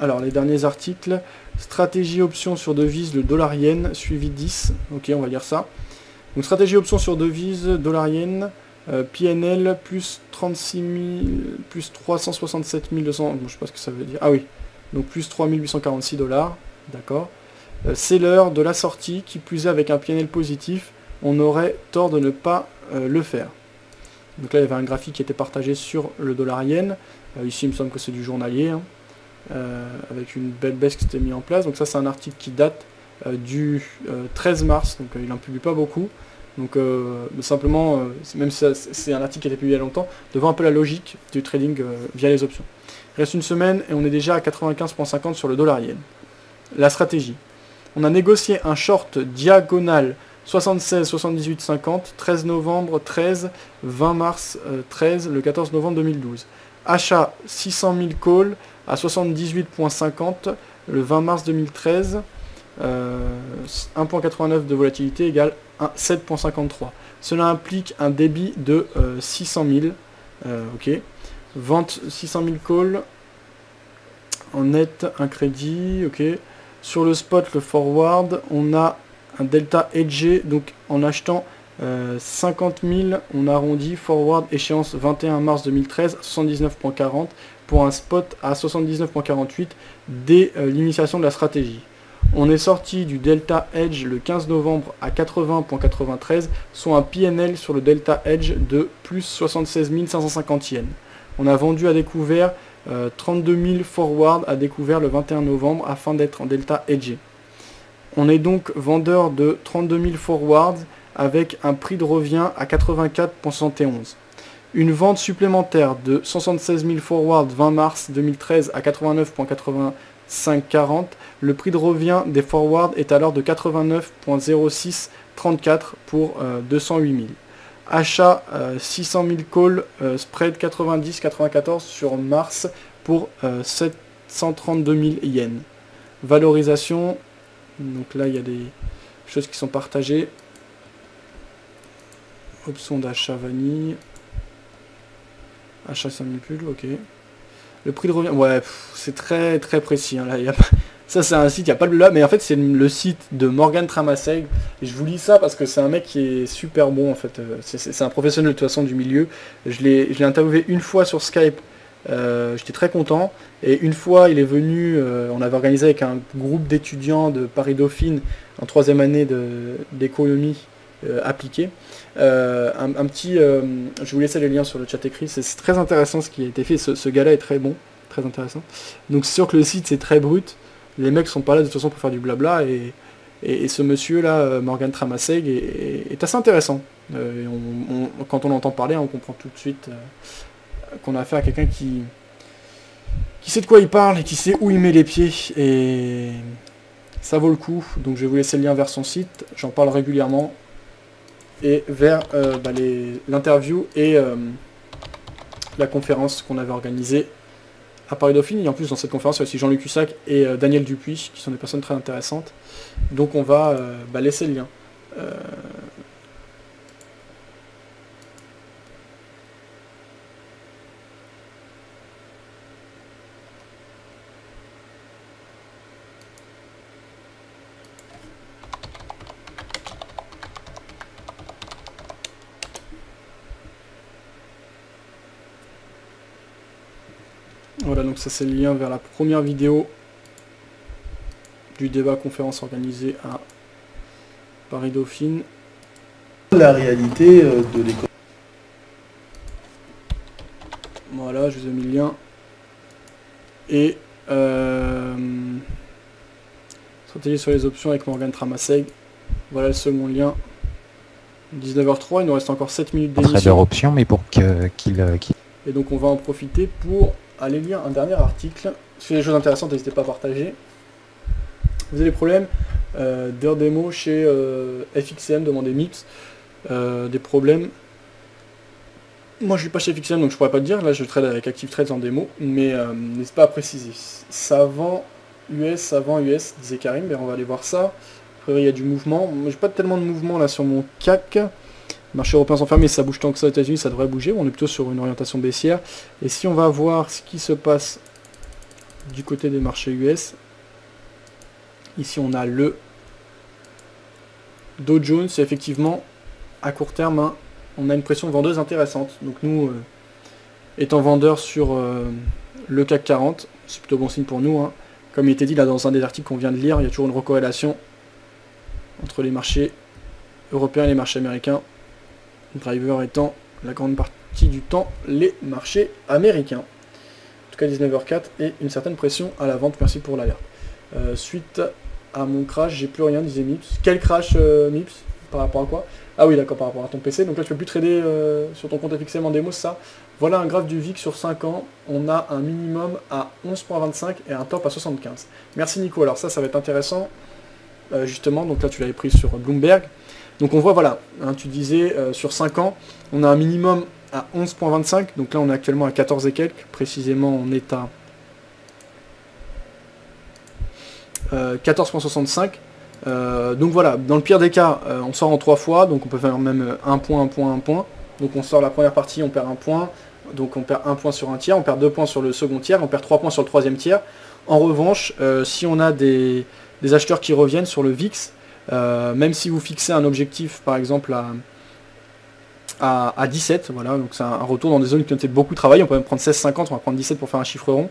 Alors, les derniers articles. Stratégie option sur devise, le dollar-yen, suivi 10. Ok, on va lire ça. Donc, stratégie option sur devise, dollar-yen, PNL, plus 36 000, plus 367 200. Bon, je sais pas ce que ça veut dire. Ah oui, donc plus 3 846 $. D'accord. Seller de la sortie, qui plus est avec un PNL positif, on aurait tort de ne pas le faire. Donc là, il y avait un graphique qui était partagé sur le dollar-yen. Ici, il me semble que c'est du journalier. Hein. Avec une belle baisse qui s'était mise en place. Donc ça, c'est un article qui date du 13 mars, donc il n'en publie pas beaucoup. Donc simplement, même si c'est un article qui a été publié il y a longtemps, de voir un peu la logique du trading via les options. Il reste une semaine et on est déjà à 95,50 sur le dollar yen. La stratégie. On a négocié un short diagonal 76, 78, 50, 13 novembre 13, 20 mars 13, le 14 novembre 2012. Achat 600 000 calls à 78,50 le 20 mars 2013, 1,89 de volatilité égale 7,53. Cela implique un débit de 600 000. Ok. Vente 600 000 calls en net, un crédit. Ok. Sur le spot, le forward, on a un delta hedgé, donc en achetant 50 000, on arrondit, forward échéance 21 mars 2013, 79,40 pour un spot à 79,48 dès l'initiation de la stratégie. On est sorti du delta hedge le 15 novembre à 80,93, soit un PNL sur le delta hedge de plus 76 550 yens. On a vendu à découvert 32 000 forward à découvert le 21 novembre afin d'être en delta hedgé. On est donc vendeur de 32 000 forwards avec un prix de revient à 84,71. Une vente supplémentaire de 176 000 forwards 20 mars 2013 à 89,8540. Le prix de revient des forwards est alors de 89,0634 pour 208 000. Achat 600 000 calls, spread 90,94 sur mars pour 732 000 yens. Valorisation, donc là il y a des choses qui sont partagées. Option d'achat vanille. Achat 5000 pulls, ok. Le prix de revient, ouais, c'est très très précis. Hein, là, y a pas... Ça c'est un site, il n'y a pas le là, mais en fait c'est le site de Morgan Tramaseg. Et je vous lis ça parce que c'est un mec qui est super bon en fait. C'est un professionnel de toute façon du milieu. Je l'ai interviewé une fois sur Skype. J'étais très content. Et une fois il est venu, on avait organisé avec un groupe d'étudiants de Paris Dauphine en 3e année d'économie appliquée. Un petit, je vous laisse les liens sur le chat écrit. C'est très intéressant ce qui a été fait. Ce gars-là est très bon, très intéressant. Donc c'est sûr que le site c'est très brut. Les mecs sont pas là de toute façon pour faire du blabla et ce monsieur là, Morgan Tramaseg, est assez intéressant. Quand on l'entend parler, on comprend tout de suite qu'on a affaire à quelqu'un qui sait de quoi il parle et qui sait où il met les pieds, et ça vaut le coup. Donc je vais vous laisser le lien vers son site, j'en parle régulièrement, et vers l'interview et la conférence qu'on avait organisée à Paris Dauphine. Et en plus dans cette conférence il y a aussi Jean-Luc Hussac et Daniel Dupuis qui sont des personnes très intéressantes. Donc on va laisser le lien. Voilà, donc ça c'est le lien vers la première vidéo du débat conférence organisé à Paris Dauphine. La réalité de l'économie. là, je vous ai mis le lien. Et stratégie sur les options avec Morgan Tramaseg. Voilà le second lien. 19h03, il nous reste encore 7 minutes d'émission. Trader option, mais pour qu'il... Et donc on va en profiter pour aller lire un dernier article. Si vous avez des choses intéressantes, n'hésitez pas à partager. Vous avez des problèmes d'heure démo chez FXM, demandez MIPS. Des problèmes. Moi je suis pas chez FXM donc je pourrais pas te dire, là je trade avec Active Trades en démo, mais n'hésitez pas à préciser. Savant US, disait Karim, mais on va aller voir ça. Après il y a du mouvement. Moi j'ai pas tellement de mouvement là sur mon CAC. Les marchés européens sont fermés, ça bouge tant que ça aux États-Unis, ça devrait bouger. On est plutôt sur une orientation baissière. Et si on va voir ce qui se passe du côté des marchés US, ici on a le Dow Jones, et effectivement à court terme, hein, on a une pression vendeuse intéressante. Donc nous, étant vendeurs sur le CAC 40, c'est plutôt bon signe pour nous. Hein. Comme il était dit là dans un des articles qu'on vient de lire, il y a toujours une recorrélation entre les marchés européens et les marchés américains. Driver étant la grande partie du temps les marchés américains. En tout cas 19h04 et une certaine pression à la vente. Merci pour l'alerte. Suite à mon crash, j'ai plus rien, disait Mips. Quel crash Mips? Par rapport à quoi? Ah oui d'accord, par rapport à ton PC. Donc là tu peux plus trader sur ton compte FXM en démo, c'est ça. Voilà un graphe du VIX sur 5 ans. On a un minimum à 11.25 et un top à 75. Merci Nico. Alors ça va être intéressant. Justement, donc là tu l'avais pris sur Bloomberg. Donc on voit, voilà, hein, tu disais sur 5 ans, on a un minimum à 11.25. Donc là on est actuellement à 14 et quelques. Précisément on est à 14.65. Donc voilà, dans le pire des cas, on sort en 3 fois, donc on peut faire même 1 point, 1 point, 1 point. Donc on sort la première partie, on perd 1 point, donc on perd 1 point sur un tiers, on perd 2 points sur le second tiers, on perd 3 points sur le troisième tiers. En revanche, si on a des acheteurs qui reviennent sur le VIX, même si vous fixez un objectif par exemple à 17, voilà, donc c'est un retour dans des zones qui ont été beaucoup travaillées, on peut même prendre 16,50, on va prendre 17 pour faire un chiffre rond.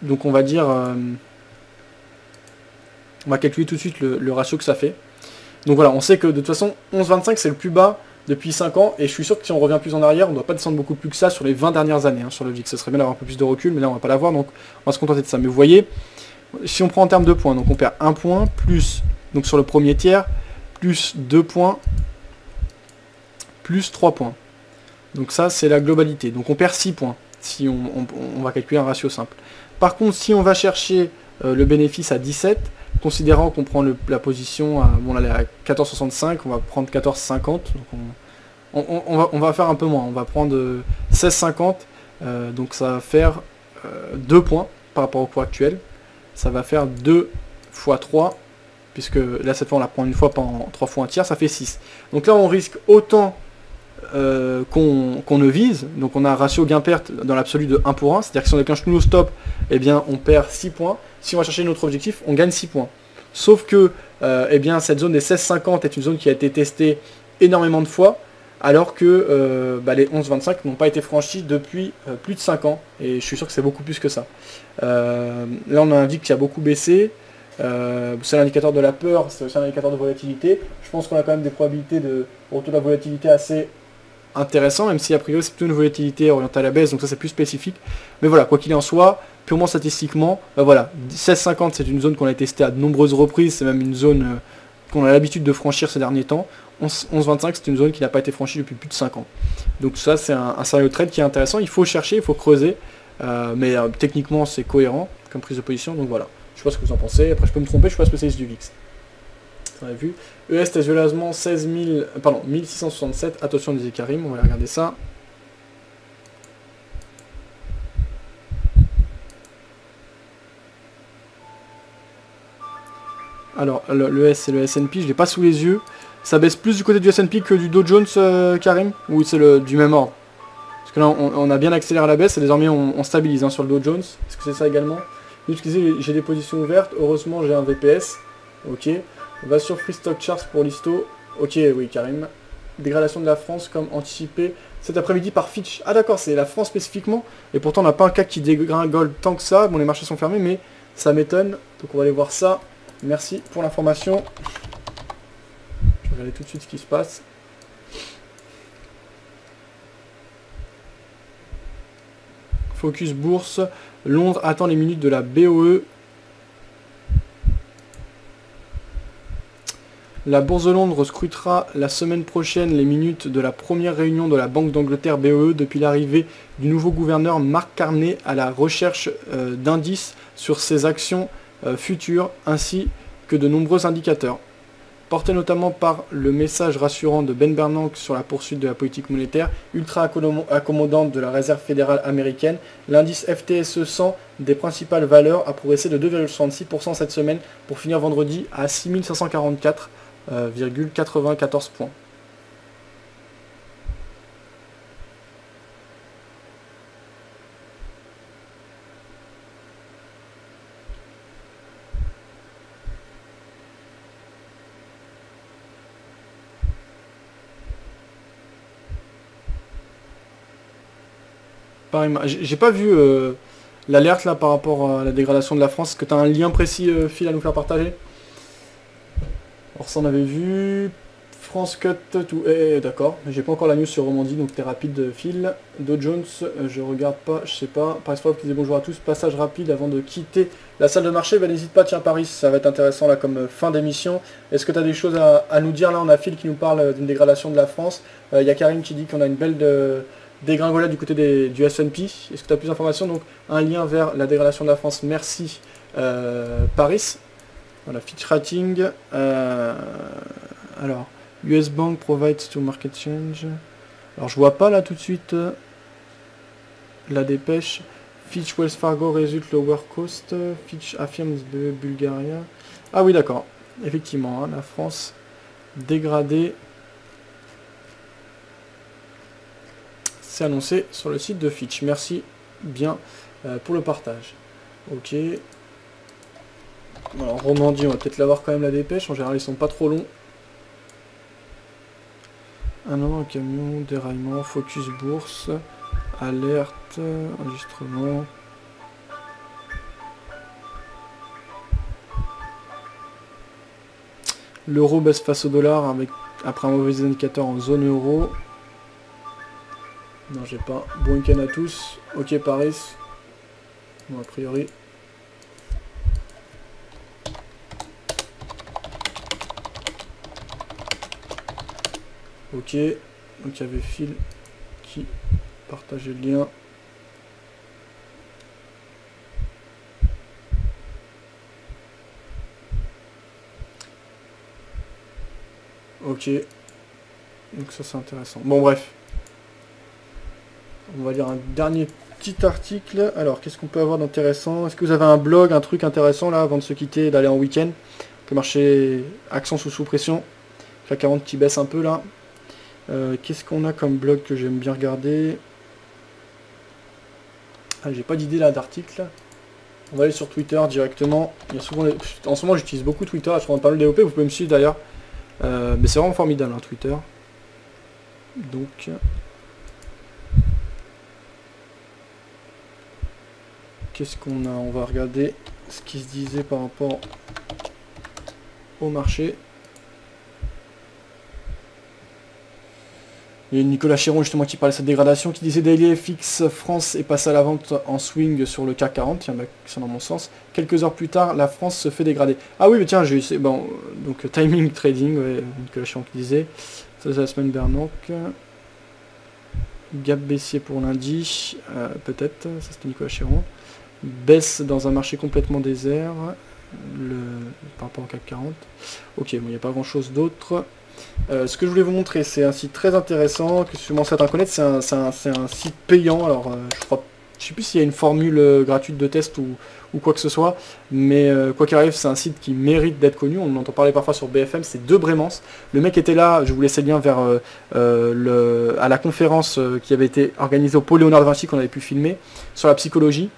Donc on va dire... on va calculer tout de suite le ratio que ça fait. Donc voilà, on sait que de toute façon, 11,25 c'est le plus bas depuis 5 ans, et je suis sûr que si on revient plus en arrière, on ne doit pas descendre beaucoup plus que ça sur les 20 dernières années, hein, sur le VIX. Ce serait bien d'avoir un peu plus de recul, mais là on va pas l'avoir, donc on va se contenter de ça. Mais vous voyez, si on prend en termes de points, donc on perd 1 point, plus, donc sur le premier tiers, plus 2 points, plus 3 points. Donc ça c'est la globalité. Donc on perd 6 points, si on va calculer un ratio simple. Par contre, si on va chercher le bénéfice à 17, considérant qu'on prend la position à, bon, là, elle est à 14,65, on va prendre 14,50, donc on va faire un peu moins, on va prendre 16,50, donc ça va faire 2 points par rapport au cours actuel, ça va faire 2 fois 3, puisque là cette fois on la prend une fois, pas en 3 fois un tiers, ça fait 6. Donc là on risque autant qu'on ne vise, donc on a un ratio gain-perte dans l'absolu de 1 pour 1, c'est-à-dire que si on déclenche nous au stop, eh bien on perd 6 points, si on va chercher notre objectif, on gagne 6 points. Sauf que eh bien, cette zone des 16,50 est une zone qui a été testée énormément de fois, alors que les 11,25 n'ont pas été franchis depuis plus de 5 ans, et je suis sûr que c'est beaucoup plus que ça. Là on indique qu'il a beaucoup baissé, c'est l'indicateur de la peur, c'est aussi un indicateur de volatilité. Je pense qu'on a quand même des probabilités de retour de la volatilité assez intéressant, même si a priori c'est plutôt une volatilité orientée à la baisse, donc ça c'est plus spécifique. Mais voilà, quoi qu'il en soit, purement statistiquement, voilà, 16,50 c'est une zone qu'on a testée à de nombreuses reprises, c'est même une zone qu'on a l'habitude de franchir ces derniers temps. 11,25 c'est une zone qui n'a pas été franchie depuis plus de 5 ans. Donc ça c'est un sérieux trade qui est intéressant, il faut chercher, il faut creuser, mais techniquement c'est cohérent comme prise de position, donc voilà. Je sais pas ce que vous en pensez, après je peux me tromper, je suis pas spécialiste du VIX. On a vu. ES test violemment 1667, attention disait Karim, on va aller regarder ça. Alors le ES c'est le S&P, je l'ai pas sous les yeux. Ça baisse plus du côté du S&P que du Dow Jones, Karim? Ou c'est du même ordre? Parce que là on a bien accéléré la baisse et désormais on stabilise, hein, sur le Dow Jones. Est-ce que c'est ça également? J'ai des positions ouvertes, heureusement j'ai un VPS. Ok. On va sur Free Stock Charts pour l'histo. Ok, oui, Karim. Dégradation de la France comme anticipé cet après-midi par Fitch. Ah d'accord, c'est la France spécifiquement. Et pourtant on n'a pas un CAC qui dégringole tant que ça. Bon, les marchés sont fermés, mais ça m'étonne. Donc on va aller voir ça. Merci pour l'information. Je vais regarder tout de suite ce qui se passe. Ce qui se passe, c'est que le CAC 40 est en train de se repositionner. Donc on va aller voir ça. Merci pour l'information. Je vais regarder tout de suite ce qui se passe. Je vais regarder tout de suite ce qui se passe. Ce qui se passe, c'est que le CAC 40 est en train de se repositionner. Donc on va aller voir ça. Merci pour l'information. Je vais regarder tout de suite ce qui se passe. Focus Bourse. Londres attend les minutes de la BOE. La Bourse de Londres scrutera la semaine prochaine les minutes de la première réunion de la Banque d'Angleterre BOE depuis l'arrivée du nouveau gouverneur Mark Carney à la recherche d'indices sur ses actions futures ainsi que de nombreux indicateurs. Porté notamment par le message rassurant de Ben Bernanke sur la poursuite de la politique monétaire ultra accommodante de la Réserve fédérale américaine, l'indice FTSE 100 des principales valeurs a progressé de 2,66% cette semaine pour finir vendredi à 6544,94 points. J'ai pas vu l'alerte là par rapport à la dégradation de la France. Est-ce que tu as un lien précis, Phil, à nous faire partager? Alors ça on avait vu. France Cut to... d'accord, j'ai pas encore la news sur Romandie, donc t'es rapide, Phil. Dow Jones, je regarde pas, je sais pas. Paris Sport qui disait bonjour à tous, passage rapide avant de quitter la salle de marché. Bah, n'hésite pas, tiens Paris, ça va être intéressant là comme fin d'émission. Est-ce que tu as des choses à nous dire là? On a Phil qui nous parle d'une dégradation de la France. Il y a Karim qui dit qu'on a une belle dégringolade du côté du S&P. Est-ce que tu as plus d'informations? Donc un lien vers la dégradation de la France, merci Paris. Voilà, Fitch Rating. Alors, US Bank provides to market change. Alors je vois pas là tout de suite la dépêche. Fitch Wells Fargo résulte lower cost. Fitch affirms de Bulgaria. Ah oui d'accord, effectivement, hein, la France dégradée. C'est annoncé sur le site de Fitch. Merci bien pour le partage. Ok. Alors Romandie, on va peut-être l'avoir quand même la dépêche. En général, ils sont pas trop longs. Un an, un camion, déraillement, focus bourse, alerte, enregistrement. L'euro baisse face au dollar après un mauvais indicateur en zone euro. Non, j'ai pas. Bon week-end à tous. Ok, Paris. Bon, a priori. Ok. Donc, il y avait Phil qui partageait le lien. Ok. Donc, ça, c'est intéressant. Bon, bref. On va lire un dernier petit article. Alors, qu'est-ce qu'on peut avoir d'intéressant? Est-ce que vous avez un blog, un truc intéressant là avant de se quitter et d'aller en week-end? Le marché accent sous pression. CAC 40 qui baisse un peu là. Qu'est-ce qu'on a comme blog que j'aime bien regarder? Ah, j'ai pas d'idée là d'article. On va aller sur Twitter directement. Il y a souvent en ce moment j'utilise beaucoup Twitter. Je suis en train de le développer. Vous pouvez me suivre d'ailleurs. Mais c'est vraiment formidable hein, Twitter. Donc. Qu'est-ce qu'on a? On va regarder ce qui se disait par rapport au marché. Il y a Nicolas Chéron justement qui parlait de cette dégradation, qui disait Daily FX France est passé à la vente en swing sur le CAC 40, tiens, bah, c'est dans mon sens. Quelques heures plus tard, la France se fait dégrader. Ah oui, mais tiens, j'ai essayé, bon, donc timing trading, ouais, Nicolas Chéron qui disait. Ça c'est la semaine Bernanke. Gap baissier pour lundi, peut-être, ça c'était Nicolas Chéron. Baisse dans un marché complètement désert, par rapport au CAC 40. Ok, bon, il n'y a pas grand chose d'autre. Ce que je voulais vous montrer, c'est un site très intéressant, que sûrement certains connaissent, c'est un site payant. Alors, je sais plus s'il y a une formule gratuite de test ou quoi que ce soit, mais quoi qu'il arrive, c'est un site qui mérite d'être connu. On entend parler parfois sur BFM, c'est de Brémance. Le mec était là, je vous laissais le lien vers à la conférence qui avait été organisée au Pôle Léonard de Vinci qu'on avait pu filmer, sur la psychologie.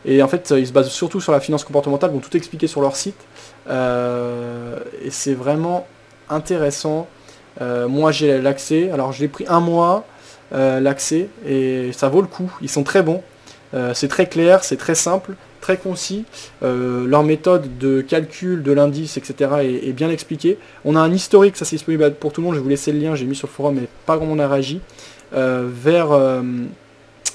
Et en fait, ils se basent surtout sur la finance comportementale, vont tout expliquer sur leur site. Et c'est vraiment intéressant. Moi, j'ai l'accès. Alors, je l'ai pris un mois, l'accès, et ça vaut le coup. Ils sont très bons. C'est très clair, c'est très simple, très concis. Leur méthode de calcul de l'indice, etc. est bien expliquée. On a un historique, ça c'est disponible pour tout le monde. Je vais vous laisser le lien, j'ai mis sur le forum, mais pas grand monde a réagi. Vers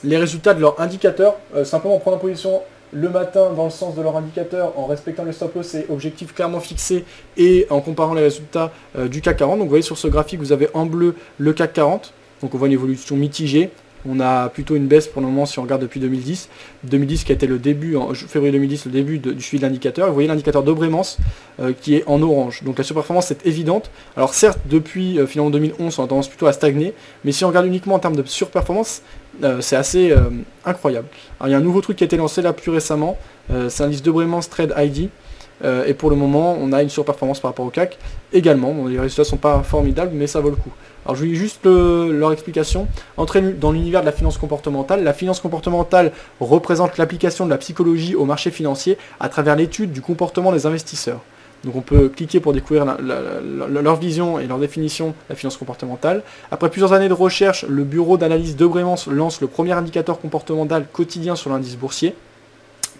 les résultats de leur indicateur, simplement prendre en position le matin dans le sens de leur indicateur en respectant les stop loss et objectifs clairement fixés et en comparant les résultats du CAC 40. Donc vous voyez sur ce graphique, vous avez en bleu le CAC 40, donc on voit une évolution mitigée. On a plutôt une baisse pour le moment si on regarde depuis 2010. 2010 qui a été le début, en février 2010, le début du suivi de l'indicateur. Vous voyez l'indicateur de Bremans qui est en orange. Donc la surperformance est évidente. Alors certes, depuis finalement 2011, on a tendance plutôt à stagner. Mais si on regarde uniquement en termes de surperformance, c'est assez incroyable. Alors il y a un nouveau truc qui a été lancé là plus récemment. C'est l'indice de Bremans Trade ID. Et pour le moment, on a une surperformance par rapport au CAC également. Bon, les résultats ne sont pas formidables, mais ça vaut le coup. Alors je vous lis juste leur explication. Entrer dans l'univers de la finance comportementale. La finance comportementale représente l'application de la psychologie au marché financier à travers l'étude du comportement des investisseurs. Donc on peut cliquer pour découvrir leur vision et leur définition de la finance comportementale. Après plusieurs années de recherche, le bureau d'analyse de Bremans lance le premier indicateur comportemental quotidien sur l'indice boursier.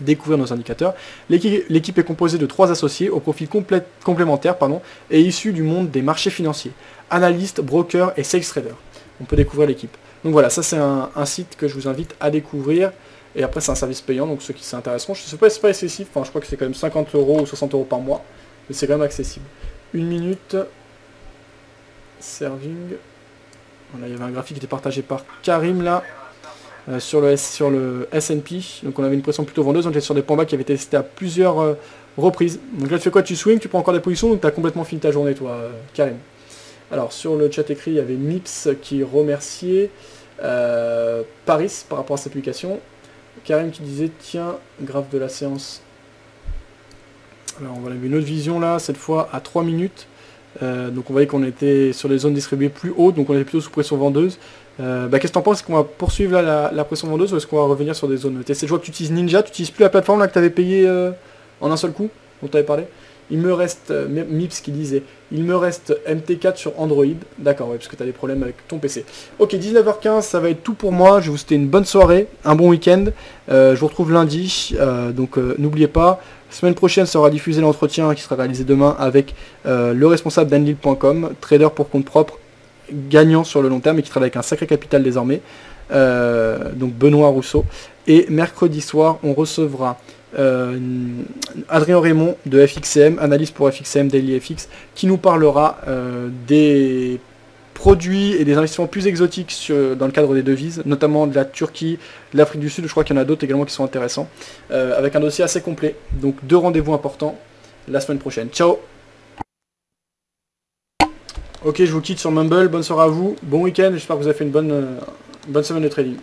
Découvrir nos indicateurs. L'équipe est composée de 3 associés au profil complémentaire et issus du monde des marchés financiers. Analystes, brokers et sales traders. On peut découvrir l'équipe. Donc voilà, ça c'est un site que je vous invite à découvrir. Et après c'est un service payant, donc ceux qui s'intéresseront, je ne sais pas si c'est pas excessif, je crois que c'est quand même 50 € ou 60 € par mois. Mais c'est quand même accessible. 1 minute. Serving. Voilà, il y avait un graphique qui était partagé par Karim là. Sur le S&P, donc on avait une pression plutôt vendeuse, on était sur des points bas qui avaient été testés à plusieurs reprises. Donc là tu fais quoi? Tu swing, tu prends encore des positions, donc tu as complètement fini ta journée toi, Karim. Alors sur le chat écrit, il y avait Mips qui remerciait Paris par rapport à cette publication. Karim qui disait, tiens, graphe de la séance. Alors on va avoir une autre vision là, cette fois à 3 minutes. Donc on voyait qu'on était sur les zones distribuées plus hautes, donc on était plutôt sous pression vendeuse. Qu'est-ce que tu en penses? Est-ce qu'on va poursuivre là, la pression vendeuse ou est-ce qu'on va revenir sur des zones TC? Je vois que tu utilises Ninja, tu n'utilises plus la plateforme là que tu avais payée en un seul coup, dont tu avais parlé. Il me reste, Mips qui disait, il me reste MT4 sur Android. D'accord, ouais, parce que tu as des problèmes avec ton PC. Ok, 19h15, ça va être tout pour moi. Je vais vous souhaiter une bonne soirée, un bon week-end. Je vous retrouve lundi, donc n'oubliez pas. Semaine prochaine sera diffusé l'entretien qui sera réalisé demain avec le responsable d'Enlil.com, trader pour compte propre, gagnant sur le long terme et qui travaille avec un sacré capital désormais, donc Benoît Rousseau. Et mercredi soir, on recevra Adrien Raymond de FXCM, analyse pour FXCM Daily FX, qui nous parlera des produits et des investissements plus exotiques dans le cadre des devises, notamment de la Turquie, de l'Afrique du Sud, je crois qu'il y en a d'autres également qui sont intéressants, avec un dossier assez complet. Donc 2 rendez-vous importants la semaine prochaine. Ciao. Ok, je vous quitte sur Mumble, bonne soirée à vous, bon week-end, j'espère que vous avez fait une bonne semaine de trading.